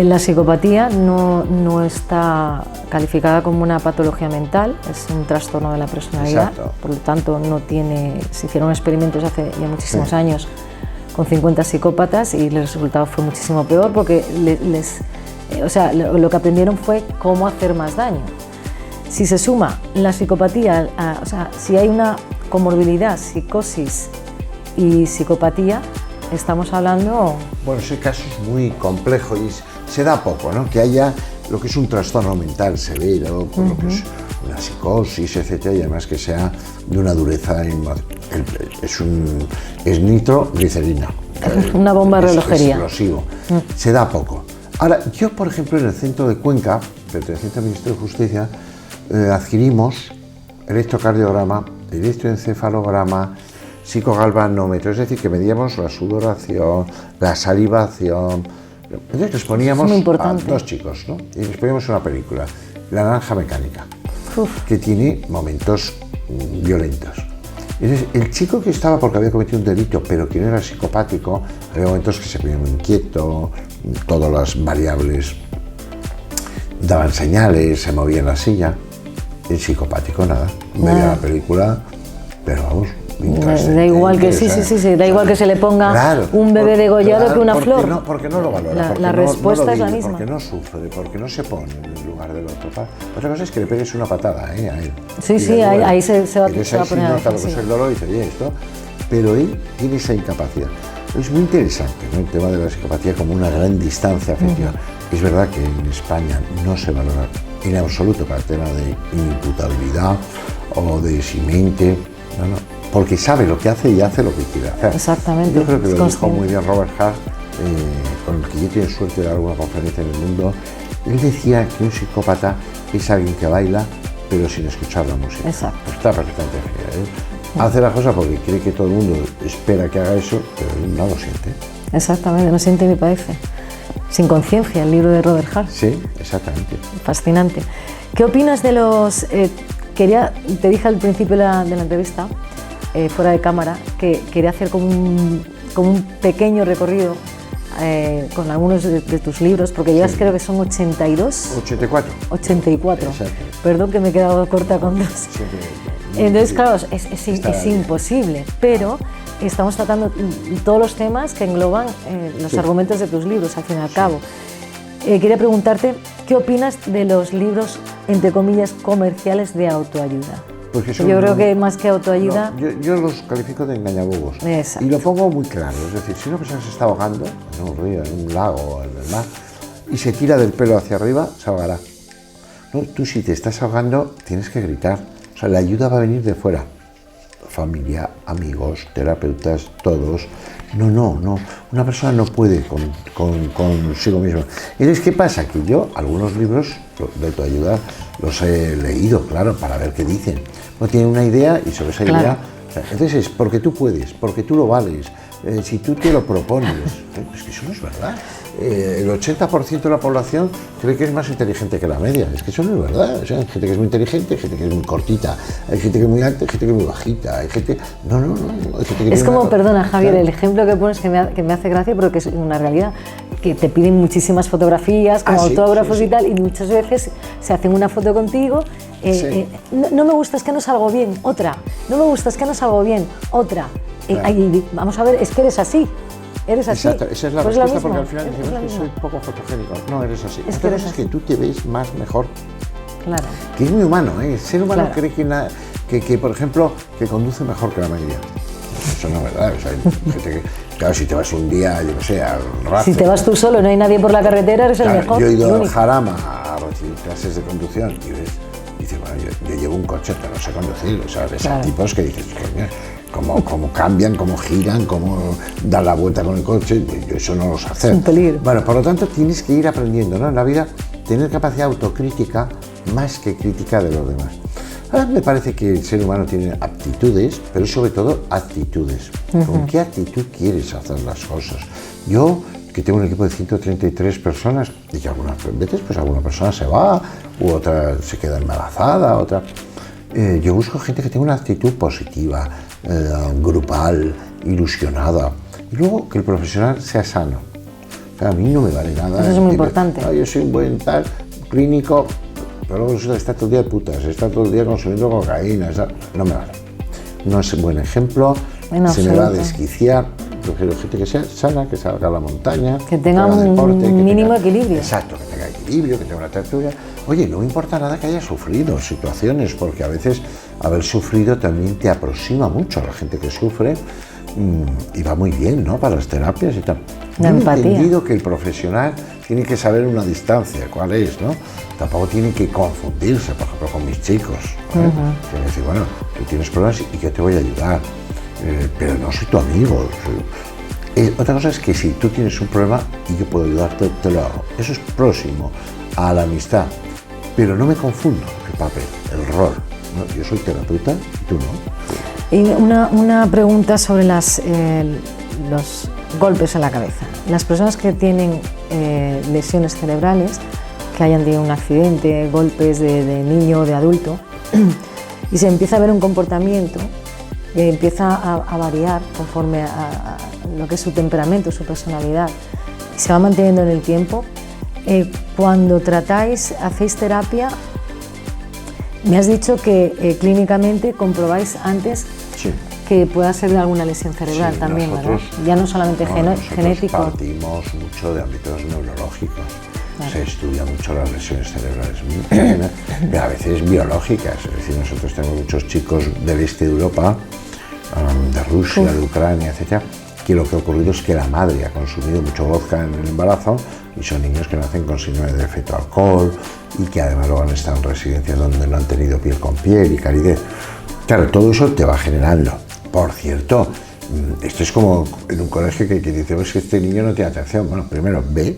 La psicopatía no está calificada como una patología mental, es un trastorno de la personalidad. Exacto. Por lo tanto, se hicieron experimentos hace ya muchísimos Sí. años con 50 psicópatas y el resultado fue muchísimo peor porque lo que aprendieron fue cómo hacer más daño. Si se suma la psicopatía, si hay una comorbilidad, psicosis y psicopatía, estamos hablando. bueno, ese caso es muy complejo y se da poco, ¿no? Que haya lo que es un trastorno mental severo, por lo que es una psicosis, etcétera, y además que sea de una dureza, es nitroglicerina. Una bomba de relojería. Es explosivo. Se da poco. Ahora, yo, por ejemplo, en el centro de Cuenca, perteneciente al Ministerio de Justicia, adquirimos electrocardiograma, electroencefalograma, psicogalvanómetro, es decir, que medíamos la sudoración, la salivación. Entonces les poníamos Es muy a importante. dos chicos, ¿no? Y les poníamos una película, La Naranja Mecánica, Uf. que tiene momentos violentos. El chico que estaba porque había cometido un delito, pero que no era psicopático, había momentos que se ponía muy inquieto, todas las variables daban señales, se movía en la silla. El psicopático nada, veía la película, pero vamos, da igual que sí, da igual que se le ponga un bebé degollado que una flor. Porque no lo valora, la respuesta es la misma. Porque no sufre, porque no se pone en el lugar del otro. Otra cosa es que le pegues una patada a él. Sí, ahí se va a poner a decir. El dolor y dice, oye, esto, pero él tiene esa incapacidad. Es muy interesante, ¿no? El tema de la psicopatía como una gran distancia afectiva. Es verdad que en España no se valora en absoluto para el tema de inimputabilidad o de eximente, no, porque sabe lo que hace y hace lo que quiere hacer. Exactamente. Yo creo que lo dijo muy bien Robert Hart, con el que yo tengo suerte de dar alguna conferencia en el mundo. Él decía que un psicópata es alguien que baila pero sin escuchar la música. Exacto. Pues está perfectamente definido. Hace la cosa porque cree que todo el mundo espera que haga eso, pero él no lo siente. Exactamente, no siente ni padece. Sin conciencia, el libro de Robert Hart. Sí, exactamente. Fascinante. ¿Qué opinas de los...? Te dije al principio de la entrevista, fuera de cámara, que quería hacer como un pequeño recorrido con algunos de tus libros, porque llevas creo que son 82. 84. Exacto. Perdón que me he quedado corta con dos. Entonces, claro, es imposible, pero estamos tratando todos los temas que engloban los argumentos de tus libros, al fin y al cabo. Quería preguntarte, ¿qué opinas de los libros, entre comillas, comerciales de autoayuda? Yo creo que más que autoayuda... No, yo los califico de engañabobos. Exacto. Y lo pongo muy claro, es decir, si una persona se está ahogando en un río, en un lago, en el mar, y se tira del pelo hacia arriba, se ahogará. No, tú si te estás ahogando tienes que gritar, o sea, la ayuda va a venir de fuera. Familia, amigos, terapeutas, todos. No. Una persona no puede consigo misma. Entonces, ¿qué pasa? Que yo algunos libros de autoayuda los he leído, claro, para ver qué dicen. No tienen una idea y sobre esa idea... Entonces es porque tú puedes, porque tú lo vales, si tú te lo propones. Es que eso no es verdad. El 80% de la población cree que es más inteligente que la media. Es que eso no es verdad. O sea, hay gente que es muy inteligente, hay gente que es muy cortita, hay gente que es muy alta, hay gente que es muy bajita, hay gente... No. Hay gente que es como, perdona Javier, claro. El ejemplo que pones que me hace gracia, pero que es una realidad, que te piden muchísimas fotografías, como autógrafos y tal, y muchas veces se hacen una foto contigo, no me gusta, es que no salgo bien, otra, no me gusta, es que no salgo bien, otra. Claro. Vamos a ver, es que eres así. Eres así. Exacto, esa es la pues respuesta, porque al final decimos que soy poco fotogénico. No, eres así. Otra cosa es que tú te ves mejor. Claro. Que es muy humano, ¿eh? El ser humano cree que, por ejemplo, que conduce mejor que la mayoría. Eso no es verdad. O sea, hay gente que, claro, si te vas un día, yo no sé, al rato. Si te vas tú solo, no hay nadie por la carretera, eres el mejor. Yo he ido al Jarama a recibir clases de conducción y ves, dices, bueno, yo llevo un coche, pero no sé conducir. O sea, ves a tipos que dices, coño, cómo cambian, cómo giran, cómo dan la vuelta con el coche, yo eso no lo sé hacer. Es un peligro. Bueno, por lo tanto tienes que ir aprendiendo, ¿no? En la vida, tener capacidad autocrítica más que crítica de los demás. Ahora me parece que el ser humano tiene aptitudes, pero sobre todo actitudes. ¿Con qué actitud quieres hacer las cosas? Yo, que tengo un equipo de 133 personas, y que algunas veces pues alguna persona se va, u otra se queda embarazada, otra... yo busco gente que tenga una actitud positiva, grupal, ilusionada, y luego que el profesional sea sano. O sea, a mí no me vale nada. Eso es muy importante. Yo soy un buen tal clínico, pero luego resulta que está todo el día de putas, está todo el día consumiendo cocaína, no me vale. No es un buen ejemplo, se me va a desquiciar. Prefiero gente que sea sana, que salga a la montaña, que tenga un deporte, mínimo equilibrio. Exacto, que tenga equilibrio, que tenga una tertulia. Oye, no me importa nada que haya sufrido situaciones, porque a veces haber sufrido también te aproxima mucho a la gente que sufre y va muy bien, ¿no? Para las terapias y tal. La empatía. He entendido que el profesional tiene que saber una distancia, cuál es, ¿no? Tampoco tiene que confundirse, por ejemplo, con mis chicos. Tiene que decir, bueno, tú tienes problemas y yo te voy a ayudar. Pero no soy tu amigo. Otra cosa es que si tú tienes un problema y yo puedo ayudarte, te lo hago. Eso es próximo a la amistad. Pero no me confundo el papel, el rol. ¿No? Yo soy terapeuta y tú no. Y una pregunta sobre los golpes en la cabeza. Las personas que tienen lesiones cerebrales, que hayan tenido un accidente, golpes de niño o de adulto, y se empieza a ver un comportamiento y empieza a variar conforme a lo que es su temperamento, su personalidad, y se va manteniendo en el tiempo, cuando hacéis terapia, me has dicho que clínicamente comprobáis antes Sí. que pueda ser de alguna lesión cerebral Sí, también, nosotros- ¿verdad? Ya no solamente nosotros genético. partimos mucho de ámbitos neurológicos. Claro. Se estudia mucho las lesiones cerebrales, pero a veces biológicas. Es decir, nosotros tenemos muchos chicos del este de Europa, de Rusia, de Ucrania, etcétera, que lo que ha ocurrido es que la madre ha consumido mucho vodka en el embarazo y son niños que nacen con síndrome de efecto alcohol y que además luego han estado en residencias donde no han tenido piel con piel y calidez. Claro, todo eso te va generando. Por cierto, esto es como en un colegio que dice, pues que este niño no tiene atención. Bueno, primero ve,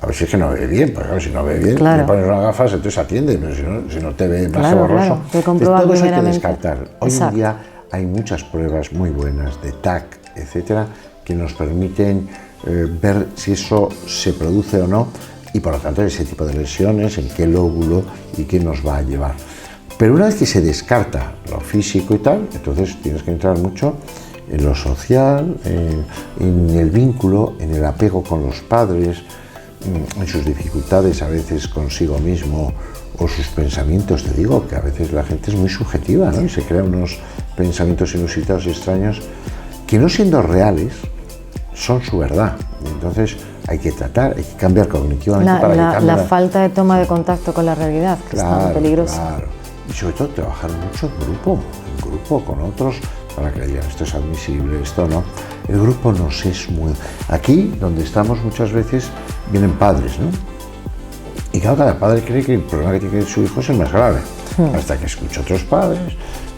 a ver si es que no ve bien, porque claro, si no ve bien, Claro. le pones unas gafas, entonces atiende, pero si no te ve más Claro, borroso. claro, te Entonces, comprueba todo eso hay que primeramente. descartar. Hoy Exacto. en día hay muchas pruebas muy buenas de TAC, etcétera, que nos permiten ver si eso se produce o no y por lo tanto ese tipo de lesiones, en qué lóbulo y qué nos va a llevar. Pero una vez que se descarta lo físico y tal, entonces tienes que entrar mucho en lo social, en el vínculo, en el apego con los padres, en sus dificultades a veces consigo mismo o sus pensamientos. Te digo que a veces la gente es muy subjetiva, ¿no? Y se crea unos pensamientos inusitados y extraños que, no siendo reales, son su verdad. Entonces hay que tratar, hay que cambiar cognitivamente para que cambie La falta de toma de contacto con la realidad, que es tan peligrosa. Claro. Y sobre todo trabajar mucho en grupo con otros, para que digan esto es admisible, esto no. El grupo nos es muy... Aquí, donde estamos muchas veces, vienen padres, ¿no? Y claro, cada padre cree que el problema que tiene su hijo es el más grave, hasta que escucha a otros padres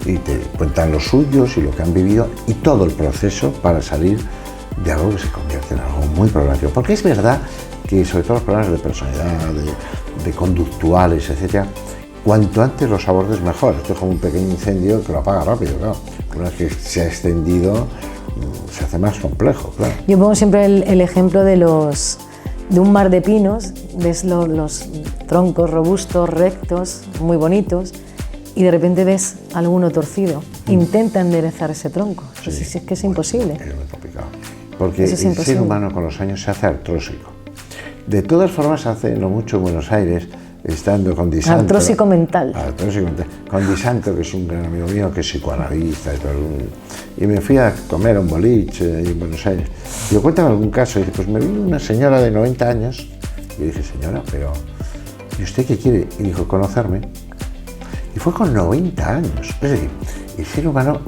y te cuentan los suyos y lo que han vivido y todo el proceso para salir de algo que se convierte en algo muy problemático. Porque es verdad que sobre todo los problemas de personalidad, de conductuales, etcétera, cuanto antes los abordes mejor. Esto es como un pequeño incendio que lo apaga rápido, claro. Una vez que se ha extendido, se hace más complejo, claro. Yo pongo siempre el ejemplo de un mar de pinos, ves los troncos robustos, rectos, muy bonitos, y de repente ves alguno torcido. Intenta enderezar ese tronco. Sí, Si es que es imposible. Es muy complicado. Porque Eso es el imposible. ser humano con los años se hace artrósico. De todas formas, hace no mucho en Buenos Aires, estando con Di Santo. Artrósico mental. Artrósico mental. Con Di Santo, que es un gran amigo mío, que es psicoanalista y me fui a comer a un boliche ahí en Buenos Aires. Y le cuentan algún caso y dice, pues me vino una señora de 90 años. Y dije, señora, pero ¿y usted qué quiere? Y dijo, conocerme. Y fue con 90 años. Es decir, el ser humano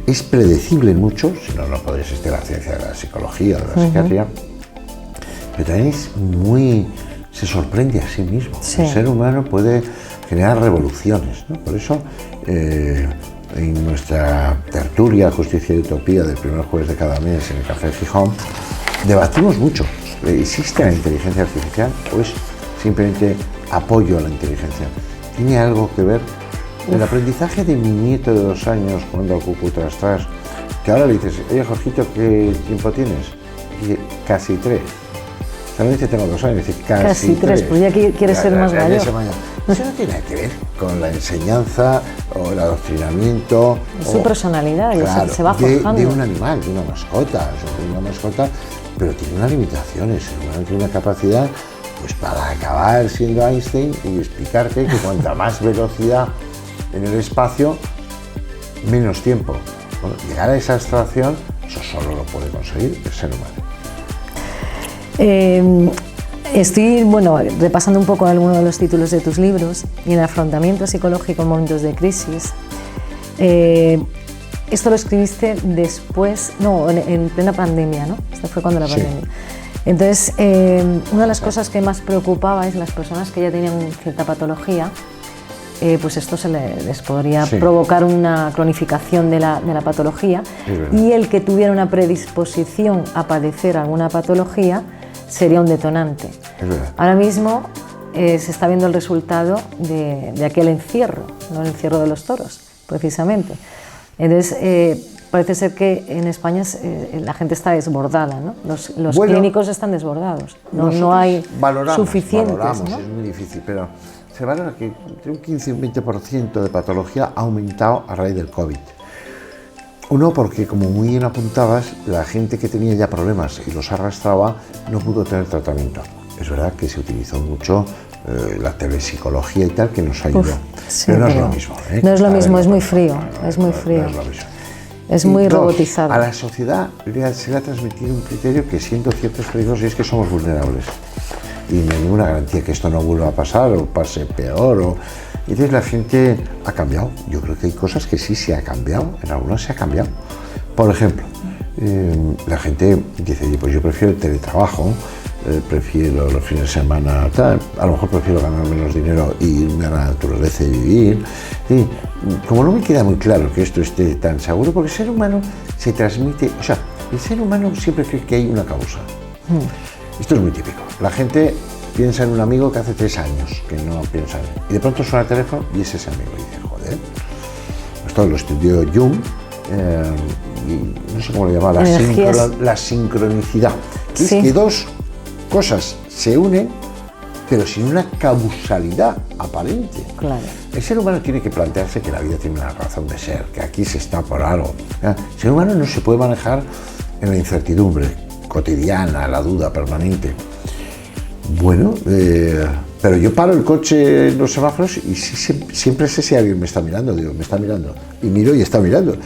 es predecible en mucho, si no, no podría existir la ciencia de la psicología, de la psiquiatría, pero también es muy... se sorprende a sí mismo. Sí. El ser humano puede generar revoluciones, ¿no? Por eso, en nuestra tertulia Justicia y Utopía del primer jueves de cada mes en el Café de Gijón, debatimos mucho. ¿Existe la inteligencia artificial o es simplemente apoyo a la inteligencia? ¿Tiene algo que ver? El aprendizaje de mi nieto de 2 años jugando al cucu tras, que ahora le dices, oye Jorgito, ¿qué tiempo tienes? Y dice, casi 3. Solamente tengo 2 años, dice, Casi 3, pues ya quiere ser más mayor. Eso no tiene nada que ver con la enseñanza o el adoctrinamiento. Es su personalidad, claro, se va forjando. de un animal, de una mascota, pero tiene unas limitaciones, tiene una capacidad pues para acabar siendo Einstein y explicarte que cuanta más velocidad en el espacio, menos tiempo. Bueno, llegar a esa abstracción, eso solo lo puede conseguir el ser humano. Estoy repasando un poco algunos de los títulos de tus libros y en el afrontamiento psicológico en momentos de crisis. Esto lo escribiste después, en plena pandemia, ¿no? Esto fue cuando la pandemia. Entonces, una de las cosas que más preocupaba es las personas que ya tenían cierta patología, pues esto les podría provocar una cronificación de la patología, y el que tuviera una predisposición a padecer alguna patología sería un detonante. Ahora mismo se está viendo el resultado de aquel encierro, no el encierro de los toros, precisamente. Entonces, parece ser que en España la gente está desbordada, ¿no? Los clínicos están desbordados, no hay suficientes. Valoramos, ¿no? es muy difícil, pero se valora que entre un 15 y un 20% de patología ha aumentado a raíz del COVID. Uno, porque como muy bien apuntabas, la gente que tenía ya problemas y los arrastraba no pudo tener tratamiento. Es verdad que se utilizó mucho la telepsicología y tal, que nos ayudó. Sí, pero no es lo mismo. No es lo mismo, es muy frío, es muy frío. No es lo mismo. Es muy dos, robotizado. A la sociedad se le ha transmitido un criterio que siento ciertos peligros y es que somos vulnerables. Y no hay ninguna garantía que esto no vuelva a pasar o pase peor. Y entonces la gente ha cambiado. Yo creo que hay cosas que sí se ha cambiado, en algunas se ha cambiado. Por ejemplo, la gente dice, pues yo prefiero el teletrabajo, prefiero los fines de semana, tal, a lo mejor prefiero ganar menos dinero e irme a la naturaleza y vivir. Y como no me queda muy claro que esto esté tan seguro, porque el ser humano se transmite, o sea, el ser humano siempre cree que hay una causa. Esto es muy típico. La gente piensa en un amigo que hace 3 años que no piensa en él. Y de pronto suena el teléfono y es ese amigo. Y dice, joder. Esto lo estudió Jung, y no sé cómo lo llama, la sincronicidad. Que Sí. es que dos cosas se unen, pero sin una causalidad aparente. Claro. El ser humano tiene que plantearse que la vida tiene una razón de ser, que aquí se está por algo. El ser humano no se puede manejar en la incertidumbre cotidiana, la duda permanente. Bueno, pero yo paro el coche en los semáforos y siempre sé si alguien me está mirando. Digo, me está mirando. Y miro y está mirando.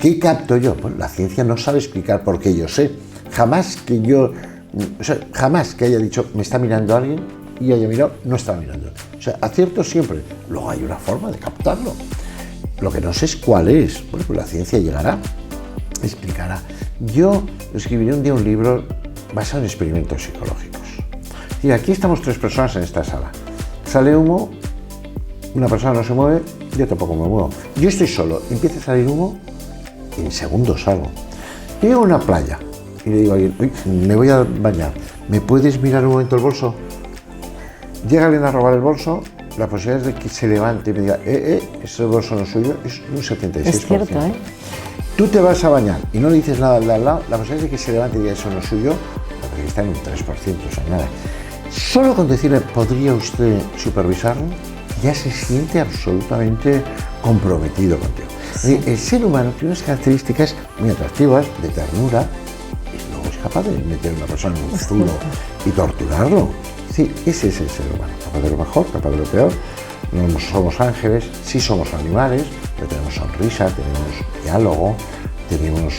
¿Qué capto yo? Bueno, la ciencia no sabe explicar por qué yo sé. Jamás que haya dicho, me está mirando alguien y haya mirado, no estaba mirando. O sea, acierto siempre. Luego hay una forma de captarlo. Lo que no sé es cuál es. Bueno, pues la ciencia llegará, explicará. Yo escribiré un día un libro basado en experimentos psicológicos. Y aquí estamos 3 personas en esta sala. Sale humo, una persona no se mueve, yo tampoco me muevo. Yo estoy solo, empieza a salir humo y en segundos salgo. Yo llego a una playa y le digo a alguien, uy, me voy a bañar, ¿me puedes mirar un momento el bolso? Llega alguien a robar el bolso, la posibilidad de que se levante y me diga, ese bolso no es suyo, es un 76%. Es cierto, ¿eh? Tú te vas a bañar y no le dices nada al de al lado, la posibilidad de que se levante y diga, eso no es suyo, porque está en un 3%, o sea, nada. Solo con decirle, ¿podría usted supervisarlo? Ya se siente absolutamente comprometido contigo. Sí. El ser humano tiene unas características muy atractivas, de ternura, y luego es capaz de meter a una persona en un zulo y torturarlo. Sí, ese es el ser humano, capaz de lo mejor, capaz de lo peor. No somos ángeles, sí somos animales, pero tenemos sonrisa, tenemos diálogo, tenemos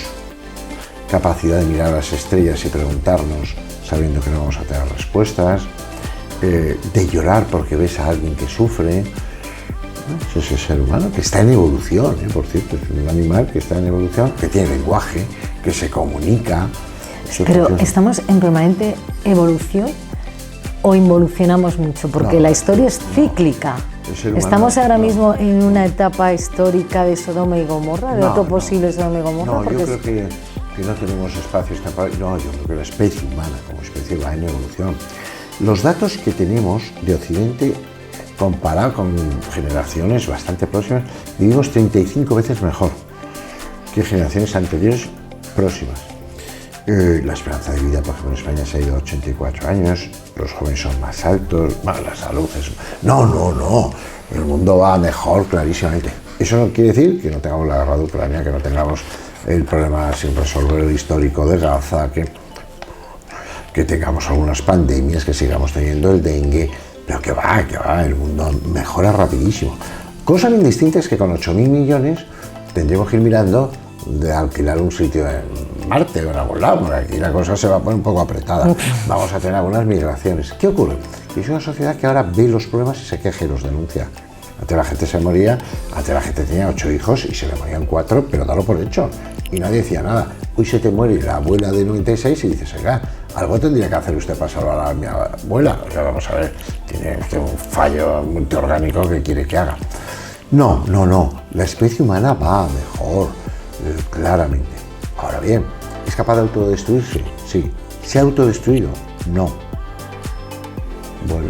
capacidad de mirar a las estrellas y preguntarnos sabiendo que no vamos a tener respuestas, de llorar porque ves a alguien que sufre. Ese es el ser humano que está en evolución, por cierto, es un animal que está en evolución, que tiene lenguaje, que se comunica. Pero ¿estamos en permanente evolución o involucionamos mucho? Porque la historia es cíclica. ¿Estamos ahora mismo en una etapa histórica de Sodoma y Gomorra, de otro posible Sodoma y Gomorra? No, yo creo que no tenemos espacios temporales. No, yo creo que la especie humana como especie va en evolución. Los datos que tenemos de Occidente, comparado con generaciones bastante próximas, vivimos 35 veces mejor que generaciones anteriores próximas. La esperanza de vida, por ejemplo, en España se ha ido a 84 años, los jóvenes son más altos, bueno, la salud es... No, el mundo va mejor clarísimamente. Eso no quiere decir que no tengamos la guerra de Ucrania, que no tengamos el problema sin resolver histórico de Gaza, que tengamos algunas pandemias, que sigamos teniendo el dengue, pero que va, el mundo mejora rapidísimo. Cosa bien distinta es que con 8.000 millones tendremos que ir mirando de alquilar un sitio en Marte o en algún lado, porque aquí la cosa se va a poner un poco apretada. Vamos a tener algunas migraciones. ¿Qué ocurre? Es una sociedad que ahora ve los problemas y se queja y los denuncia. Antes la gente se moría, antes la gente tenía 8 hijos y se le morían 4, pero dalo por hecho. Y nadie decía nada. Hoy se te muere la abuela de 96 y dices, oiga, algo tendría que hacer usted para salvar a mi abuela. O sea, vamos a ver, tiene usted un fallo multiorgánico que quiere que haga. No. La especie humana va mejor, claramente. Ahora bien, ¿es capaz de autodestruirse? Sí. ¿Se ha autodestruido? No. Bueno,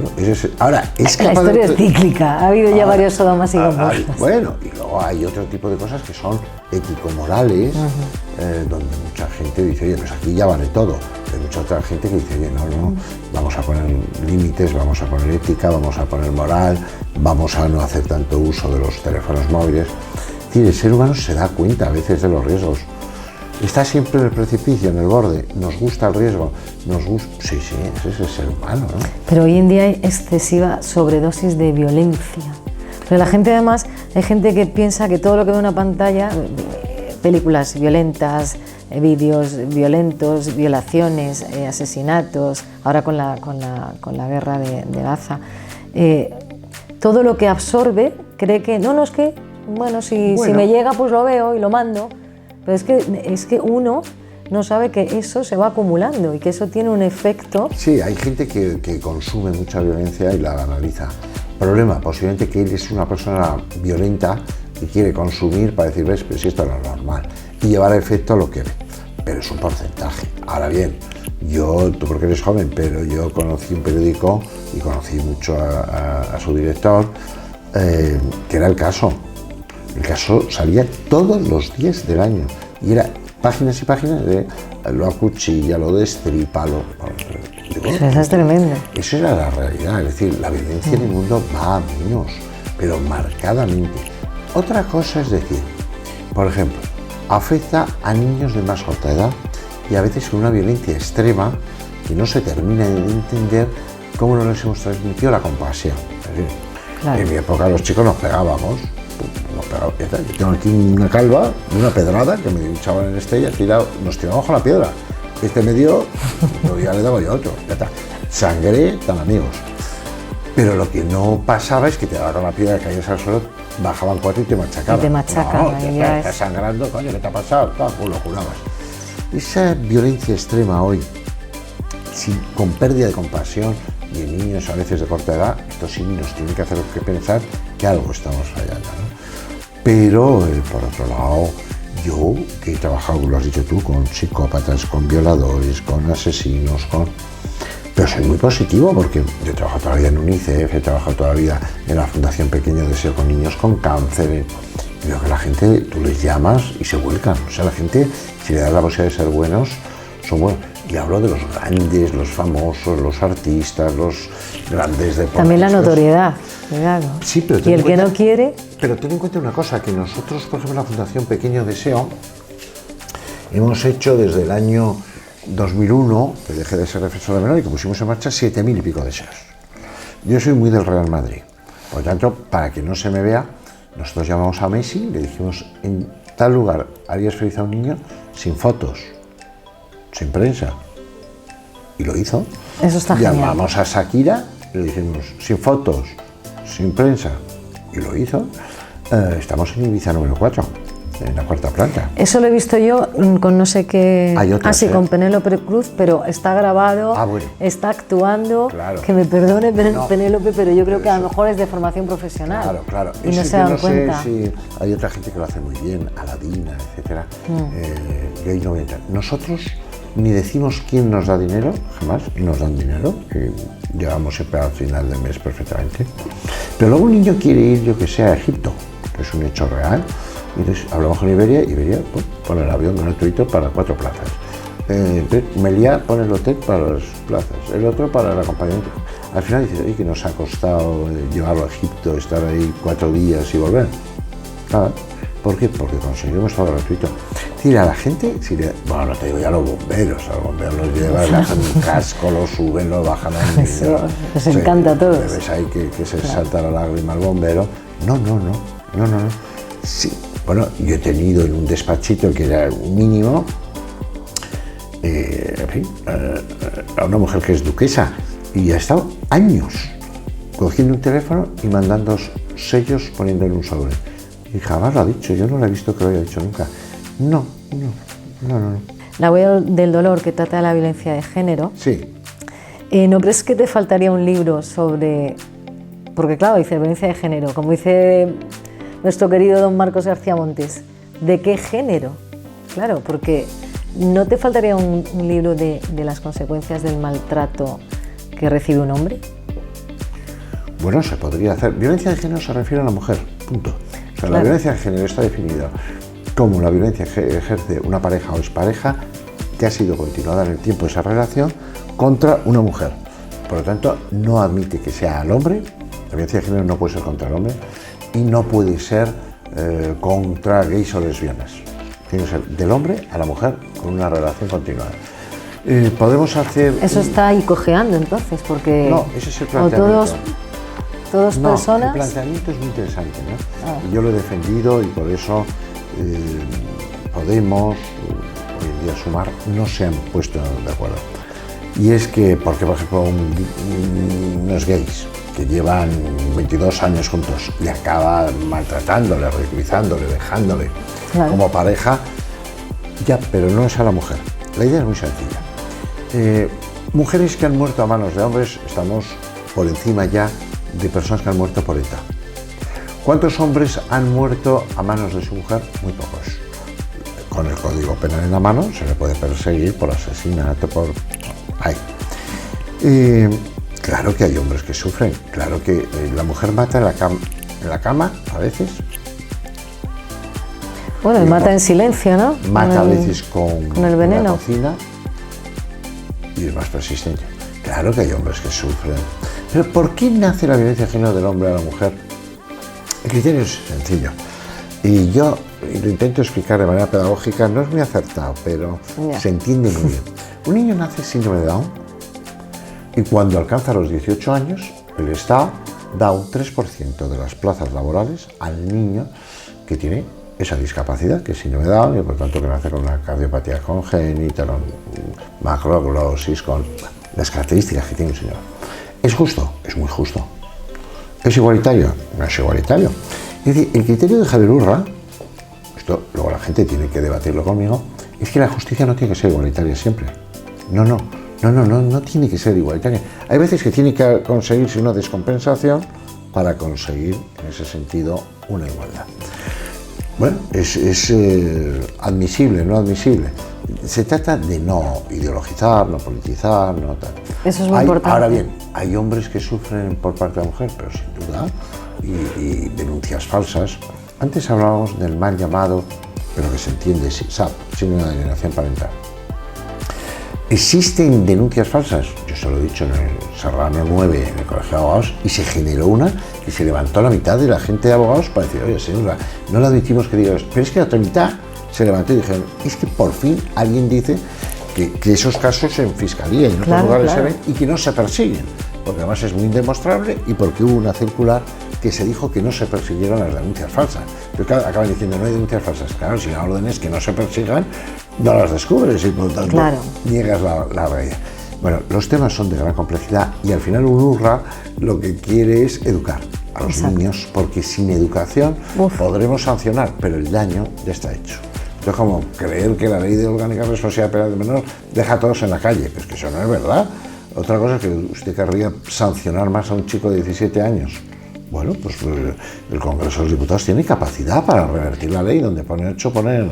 ahora, ¿es capaz la historia es cíclica, ha habido ya varios Sodomas y Gomorras. Bueno, y luego hay otro tipo de cosas que son ético-morales, donde mucha gente dice, oye, pues aquí ya vale todo. Hay mucha otra gente que dice, oye, no, vamos a poner límites, vamos a poner ética, vamos a poner moral, vamos a no hacer tanto uso de los teléfonos móviles. decir, el ser humano se da cuenta a veces de los riesgos. Está siempre en el precipicio, en el borde. Nos gusta el riesgo. Sí, ese es el ser humano, ¿no? Pero hoy en día hay excesiva sobredosis de violencia. Pero la gente, además, hay gente que piensa que todo lo que ve en una pantalla, películas violentas, vídeos violentos, violaciones, asesinatos, ahora con la guerra de Gaza, todo lo que absorbe cree que no, es que, bueno, si me llega pues lo veo y lo mando, pero es que uno no sabe que eso se va acumulando y que eso tiene un efecto. Sí, hay gente que consume mucha violencia y la analiza. Problema, posiblemente que él es una persona violenta y quiere consumir para decir, ves, pero si esto no es normal, y llevar a efecto lo que ve, pero es un porcentaje. Ahora bien, tú porque eres joven, pero yo conocí un periódico y conocí mucho a su director, que era El Caso. El Caso salía todos los días del año y era páginas y páginas de lo acuchilla, lo destripa, Eso es tremendo. Eso era la realidad, es decir, la violencia en el mundo va a menos, pero marcadamente. Otra cosa es decir, por ejemplo, afecta a niños de más corta edad y a veces con una violencia extrema que no se termina de entender cómo no les hemos transmitido la compasión. Es decir, claro. En mi época los chicos nos pegábamos. Yo tengo aquí una calva, una pedrada que me dio un chaval en Estella, nos tiramos con la piedra. Este me dio, ya le daba yo otro. Ya está. Sangré, tan amigos. Pero lo que no pasaba es que te daban con la piedra, caías al suelo, bajaban 4 y te machacaban. Y te machacaban. No, estás sangrando, coño, ¿qué te ha pasado? Pues lo jurabas. Esa violencia extrema hoy, con pérdida de compasión, y en niños a veces de corta edad, esto sí nos tiene que hacer que pensar que algo estamos fallando, ¿no? Pero, por otro lado, yo que he trabajado, lo has dicho tú, con psicópatas, con violadores, con asesinos, pero soy muy positivo porque yo he trabajado toda la vida en UNICEF, he trabajado toda la vida en la Fundación Pequeño Deseo con niños con cáncer. Y veo que la gente, tú les llamas y se vuelcan. O sea, la gente, si le das la posibilidad de ser buenos, son buenos. Y hablo de los grandes, los famosos, los artistas, los grandes deportistas. También la notoriedad, cuidado. Sí, pero y el que no quiere... Pero ten en cuenta una cosa, que nosotros, por ejemplo, en la Fundación Pequeño Deseo, hemos hecho desde el año 2001, que dejé de ser defensor de menor, y que pusimos en marcha 7.000 y pico deseos. Yo soy muy del Real Madrid. Por lo tanto, para que no se me vea, nosotros llamamos a Messi, le dijimos, en tal lugar harías feliz a un niño sin fotos, sin prensa. Y lo hizo. Eso está genial. Llamamos a Shakira, le dijimos, sin fotos, sin prensa. Y lo hizo. Estamos en Ibiza número 4, en la 4ª planta. Eso lo he visto yo con no sé qué... Hay otras, sí, con Penélope Cruz, pero está grabado, bueno. Está actuando. Claro. Que me perdone Penélope, pero yo creo que eso. A lo mejor es de formación profesional. Claro. Y no se dan cuenta. No sé si hay otra gente que lo hace muy bien, Aladina, etc. Yo ahí no voy a entrar. Nosotros ni decimos quién nos da dinero, jamás nos dan dinero, llegamos siempre al final del mes perfectamente. Pero luego un niño quiere ir, yo que sé, a Egipto, que es un hecho real, y entonces hablamos con Iberia pone el avión gratuito para 4 plazas. Meliá pone el hotel para las plazas, el otro para el acompañamiento. Al final dices, oye, que nos ha costado llevarlo a Egipto, estar ahí 4 días y volver. Nada. ¿Por qué? Porque conseguimos todo gratuito. Es decir, a la gente, bueno, no te digo ya a los bomberos los llevan, le hacen un casco, lo suben, lo bajan a un Eso, les encanta a todos. Ves ahí que se salta la lágrima al bombero. No. Sí, bueno, yo he tenido en un despachito que era un mínimo, a una mujer que es duquesa y ha estado años cogiendo un teléfono y mandando sellos poniéndole un sobre. Y jamás lo ha dicho, yo no lo he visto que lo haya dicho nunca. No. La huella del dolor, que trata de la violencia de género. Sí. ¿No crees que te faltaría un libro sobre...? Porque claro, dice violencia de género, como dice nuestro querido don Marcos García Montes, ¿de qué género? Claro, porque ¿no te faltaría un libro de las consecuencias del maltrato que recibe un hombre? Bueno, se podría hacer. Violencia de género se refiere a la mujer, punto. O sea, la violencia de género está definida como la violencia que ejerce una pareja o expareja que ha sido continuada en el tiempo de esa relación contra una mujer. Por lo tanto, no admite que sea al hombre, la violencia de género no puede ser contra el hombre y no puede ser contra gays o lesbianas. Tiene que ser del hombre a la mujer con una relación continuada. Podemos hacer... Eso está ahí cojeando entonces, porque... No, ese es el planteamiento. Todos No, personas... el planteamiento es muy interesante, ¿no? Y yo lo he defendido y por eso Podemos, hoy en día Sumar, no se han puesto de acuerdo. Y es que, porque por ejemplo, unos gays que llevan 22 años juntos y acaban maltratándole, ridiculizándole, dejándole como pareja, ya, pero no es a la mujer. La idea es muy sencilla. Mujeres que han muerto a manos de hombres, estamos por encima ya de personas que han muerto por ETA. ¿Cuántos hombres han muerto a manos de su mujer? Muy pocos. Con el Código Penal en la mano se le puede perseguir por asesinato, por... Ay. Claro que hay hombres que sufren, claro que la mujer mata en la cama a veces. Bueno, y mata en silencio, ¿no? Mata a veces con el veneno. La cocina y es más persistente. Claro que hay hombres que sufren. Pero ¿por qué nace la violencia de género del hombre a la mujer? El criterio es sencillo. Y yo lo intento explicar de manera pedagógica, no es muy acertado, pero se entiende muy bien. Un niño nace síndrome de Down y cuando alcanza los 18 años, el Estado da un 3% de las plazas laborales al niño que tiene esa discapacidad, que es síndrome de Down y por tanto que nace con una cardiopatía congénita, con macroglosis, con las características que tiene un señor. ¿Es justo? Es muy justo. ¿Es igualitario? No es igualitario. Es decir, el criterio de Javier Urra, esto luego la gente tiene que debatirlo conmigo, es que la justicia no tiene que ser igualitaria siempre. No tiene que ser igualitaria. Hay veces que tiene que conseguirse una descompensación para conseguir, en ese sentido, una igualdad. Bueno, es admisible, no admisible. Se trata de no ideologizar, no politizar, no tal. Eso es muy importante. Ahora bien, hay hombres que sufren por parte de la mujer, pero sin duda, y denuncias falsas. Antes hablábamos del mal llamado, pero que se entiende, SAP, síndrome de alienación parental. ¿Existen denuncias falsas? Yo se lo he dicho en el Serrano 9, en el Colegio de Abogados, y se generó una que se levantó la mitad de la gente de abogados para decir, oye, señora, no le admitimos que diga esto. Pero es que la otra mitad se levantó y dijeron, es que por fin alguien dice que esos casos en fiscalía y en otros lugares se ven y que no se persiguen, porque además es muy indemostrable y porque hubo una circular que se dijo que no se persiguieron las denuncias falsas. Pero claro, acaban diciendo no hay denuncias falsas. Claro, si la orden es que no se persigan, no las descubres y por lo tanto niegas la realidad. Bueno, los temas son de gran complejidad y al final un URRA lo que quiere es educar a los niños, porque sin educación podremos sancionar, pero el daño ya está hecho. Entonces, como creer que la ley de orgánica de responsabilidad penal del menor deja a todos en la calle, pues que eso no es verdad. Otra cosa es que usted querría sancionar más a un chico de 17 años. Bueno, pues el Congreso de los Diputados tiene capacidad para revertir la ley, donde pone 8, poner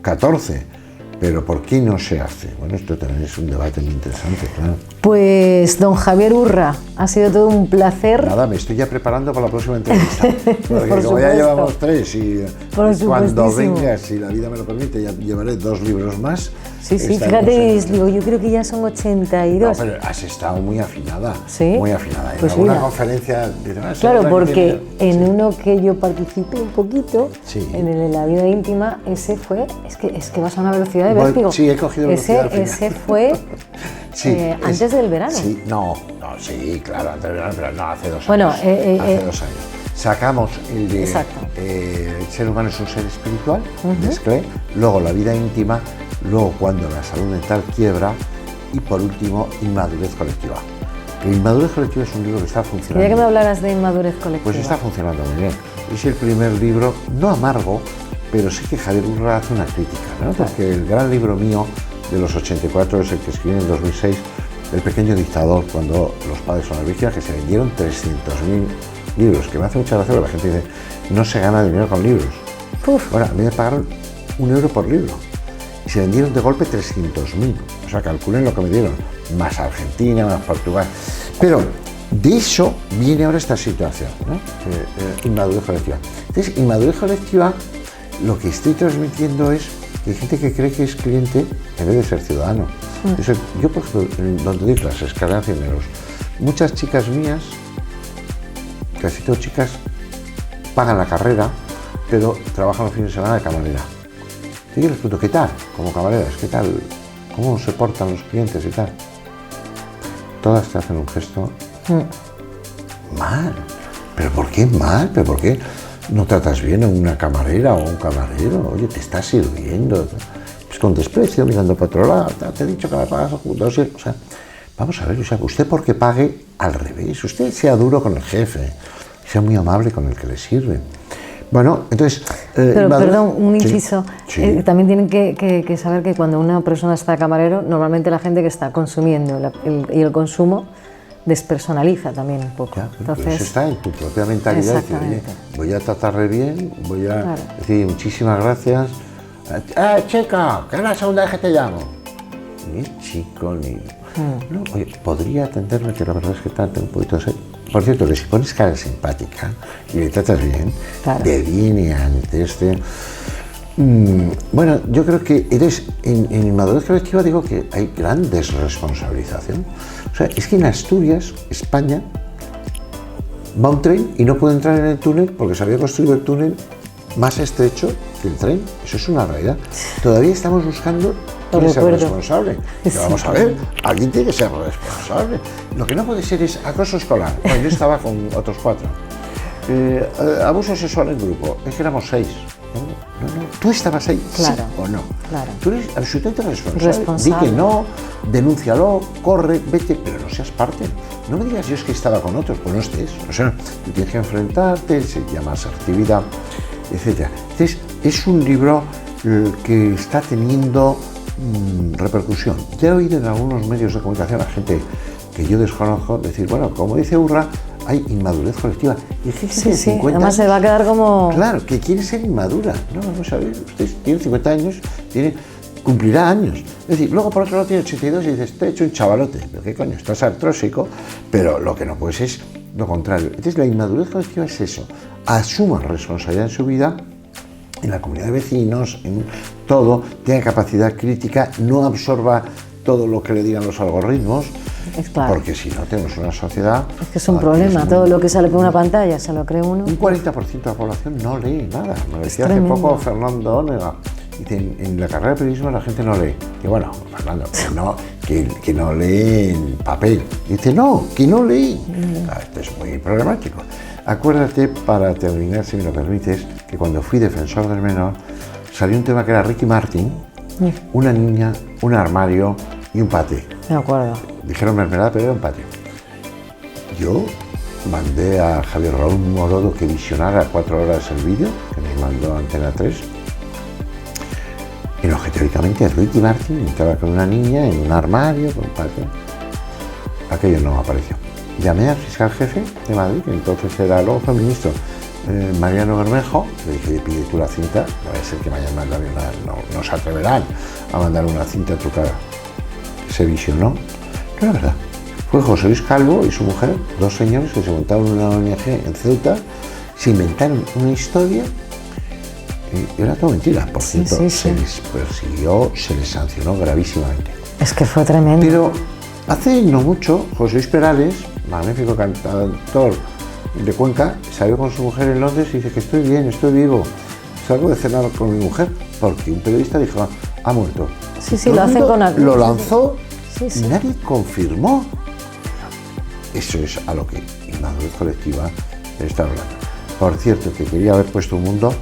14. Pero ¿por qué no se hace? Bueno, esto también es un debate muy interesante, claro. Pues, don Javier Urra, ha sido todo un placer. Nada, me estoy ya preparando para la próxima entrevista. Porque como ya llevamos 3 y cuando venga, si la vida me lo permite, ya llevaré 2 libros más. Sí, fíjate, digo, yo creo que ya son 82. No, pero has estado muy afinada. ¿Sí? Muy afinada. Pues en alguna conferencia... Claro, porque en uno que yo participé un poquito, en el de la vida íntima, ese fue... Es que vas a una velocidad de vértigo. Sí, he cogido velocidad. Ese fue antes del verano. Sí, sí, claro, antes del verano, pero no, hace 2 años. Bueno, hace 2 años. Sacamos el de el ser humano es un ser espiritual, de Sclé, luego la vida íntima, luego cuando la salud mental quiebra y por último inmadurez colectiva. La inmadurez colectiva es un libro que está funcionando. Quería que me hablaras de inmadurez colectiva. Pues está funcionando muy bien. Es el primer libro, no amargo, pero sí que Javier Urra hace una crítica, ¿no? Porque el gran libro mío de los 84 es el que escribí en 2006, El pequeño dictador, cuando los padres son las víctimas, que se vendieron 300.000 libros, que me hace mucha gracia porque la gente dice, no se gana dinero con libros. Bueno, a mí me pagaron €1 por libro y se vendieron de golpe 300.000. O sea, calculen lo que me dieron, más Argentina, más Portugal. Pero de eso viene ahora esta situación, ¿no? Inmadurez colectiva. Entonces, inmadurez colectiva, lo que estoy transmitiendo es que hay gente que cree que es cliente en vez de ser ciudadano. Entonces, yo, por ejemplo, donde doy clases, Carrera Cisneros, muchas chicas mías, casi todas chicas, pagan la carrera pero trabaja los fines de semana de camarera. Y yo les pregunto, ¿qué tal? Como camareras, ¿qué tal? ¿Cómo se portan los clientes y tal? Todas te hacen un gesto mal. ¿Pero por qué mal? ¿Pero por qué no tratas bien a una camarera o a un camarero? Oye, te está sirviendo. Pues con desprecio, mirando para otro lado. Te he dicho que me pagas juntos. O sea, vamos a ver, o sea, usted porque pague al revés. Usted sea duro con el jefe, sea muy amable con el que le sirve. Bueno, entonces... Pero, perdón, un inciso. Sí. También tienen que saber que cuando una persona está camarero, normalmente la gente que está consumiendo y el consumo despersonaliza también un poco. Ya, Entonces, pues está en tu propia mentalidad. Decir, oye, voy a tratarle bien, voy a decir muchísimas gracias. Chica, que es la segunda vez que te llamo. Ni chico, ni... No, oye, podría atenderme, que la verdad es que tengo un poquito de sed. Por cierto, que si pones cara simpática y le tratas bien, te viene antes de... Bueno, yo creo que eres, en inmadurez colectiva digo que hay gran desresponsabilización. O sea, es que en Asturias, España, va un tren y no puede entrar en el túnel porque se había construido el túnel más estrecho que el tren. Eso es una realidad. Todavía estamos buscando quién es el responsable. Pero vamos a ver, alguien tiene que ser responsable. Lo que no puede ser es acoso escolar. Bueno, yo estaba con otros 4. Abuso sexual en grupo. Es que éramos 6. No. ¿Tú estabas ahí? Claro. ¿Sí o no? Claro. Tú eres absolutamente responsable. Di que no, denúncialo, corre, vete, pero no seas parte. No me digas yo es que estaba con otros, pues no estés. O sea, tú tienes que enfrentarte, se llama asertividad, etc. Entonces, es un libro que está teniendo repercusión. Ya he oído en algunos medios de comunicación a gente que yo desconozco decir, bueno, como dice Urra, hay inmadurez colectiva. Y es que sí, además se va a quedar como... Claro, que quiere ser inmadura. No, vamos a ver, usted tiene 50 años, cumplirá años. Es decir, luego por otro lado tiene 82 y dices, te he hecho un chavalote. Pero qué coño, estás artrósico, pero lo que no puedes es lo contrario. Entonces la inmadurez colectiva es eso. Asuma responsabilidad en su vida, en la comunidad de vecinos, en todo, tenga capacidad crítica, no absorba todo lo que le digan los algoritmos, porque si no tenemos una sociedad... Es que es un problema, todo lo que sale por una pantalla se lo cree uno. Un 40% de la población no lee nada. Me decía hace poco Fernando Ónega, dice, en la carrera de periodismo la gente no lee. Y bueno, Fernando, que no lee en papel. Dice, no, que no lee. Esto es muy problemático. Acuérdate, para terminar, si me lo permites, que cuando fui defensor del menor, salió un tema que era Ricky Martin, una niña, un armario y un paté. Me acuerdo. Dijeron mermelada, pero era un paté. Yo mandé a Javier Raúl Morodo que visionara 4 horas el vídeo, que nos mandó Antena 3. Y no, que teóricamente Ricky Martin estaba con una niña en un armario, con un paté. Aquello no apareció. Llamé al fiscal jefe de Madrid, que entonces era luego fue ministro, Mariano Bermejo, le dije, pide tú la cinta, no va a ser que vayan a mandar no se atreverán a mandar una cinta trucada. Se visionó, no era verdad. Fue José Luis Calvo y su mujer, 2 señores que se montaron una ONG en Ceuta, se inventaron una historia y era todo mentira. Por cierto, se les persiguió, se les sancionó gravísimamente. Es que fue tremendo. Pero hace no mucho, José Luis Perales, magnífico cantautor de Cuenca, salió con su mujer en Londres y dice que estoy bien, estoy vivo, salgo de cenar con mi mujer, porque un periodista dijo, ha muerto. Lo hacen con algo. Lo lanzó y nadie confirmó. Eso es a lo que inmadurez colectiva está hablando. Por cierto, que quería haber puesto un mundo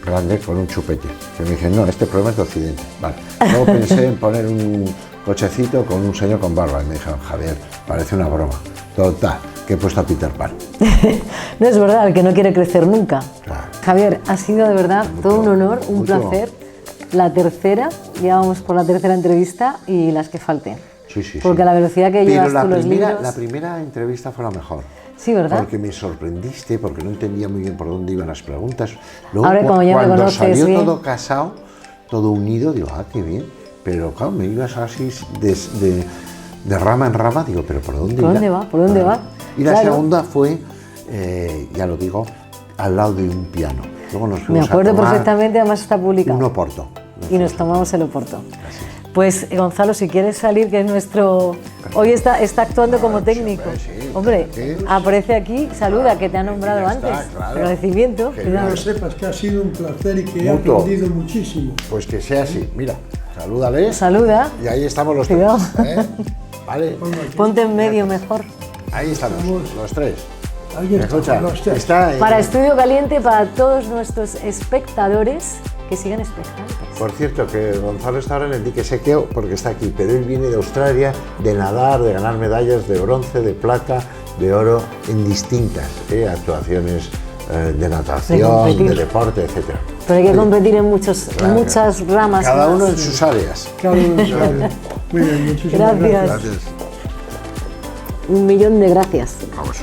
grande con un chupete. Que me dije, no, este problema es de Occidente. Vale. Luego pensé en poner un cochecito con un señor con barba. Y me dijeron, Javier, parece una broma. Total, que he puesto a Peter Pan. No es verdad, el que no quiere crecer nunca. Claro. Javier, ha sido de verdad todo un honor, un placer. La tercera, ya vamos por la tercera entrevista y las que falten. Sí. Porque a la velocidad que llevas tú los libros... La primera entrevista fue la mejor. Sí, ¿verdad? Porque me sorprendiste, porque no entendía muy bien por dónde iban las preguntas. Luego, ahora como ya me conoces salió bien. todo casado, todo unido, digo, qué bien. Pero claro, me ibas así de rama en rama, digo, pero ¿por dónde va? ¿Por dónde va? Y la segunda fue, ya lo digo, al lado de un piano. Luego nos fuimos me acuerdo a tomar perfectamente, además está publicado. un Oporto. Y nos tomamos el Oporto. Pues Gonzalo, si quieres salir, que es nuestro... Hoy está actuando como técnico. Sí, Hombre, aquí. aparece aquí, saluda, que te ha nombrado Ya está, antes. claro. Agradecimiento. Que cuidado. Que sepas que ha sido un placer y que he Mutuo. aprendido muchísimo. Pues que sea así, mira, salúdale. Saluda. Y ahí estamos los Cuidado. tres. Vale, Ponte en medio mejor. ahí estamos, los tres. Ahí ¿Me está, escucha? los tres. Está en- Para Estudio Caliente, para todos nuestros espectadores que sigan expectantes. Por cierto, que Gonzalo está ahora en el dique sequeo porque está aquí, pero él viene de Australia de nadar, de ganar medallas de bronce, de plata, de oro en distintas actuaciones de natación, competir. de deporte, etc. Pero hay que competir en muchas ramas. Cada uno más. en sus áreas. Cada uno sabe. Muy bien, muchísimas Gracias. gracias. Un millón de gracias. Vamos.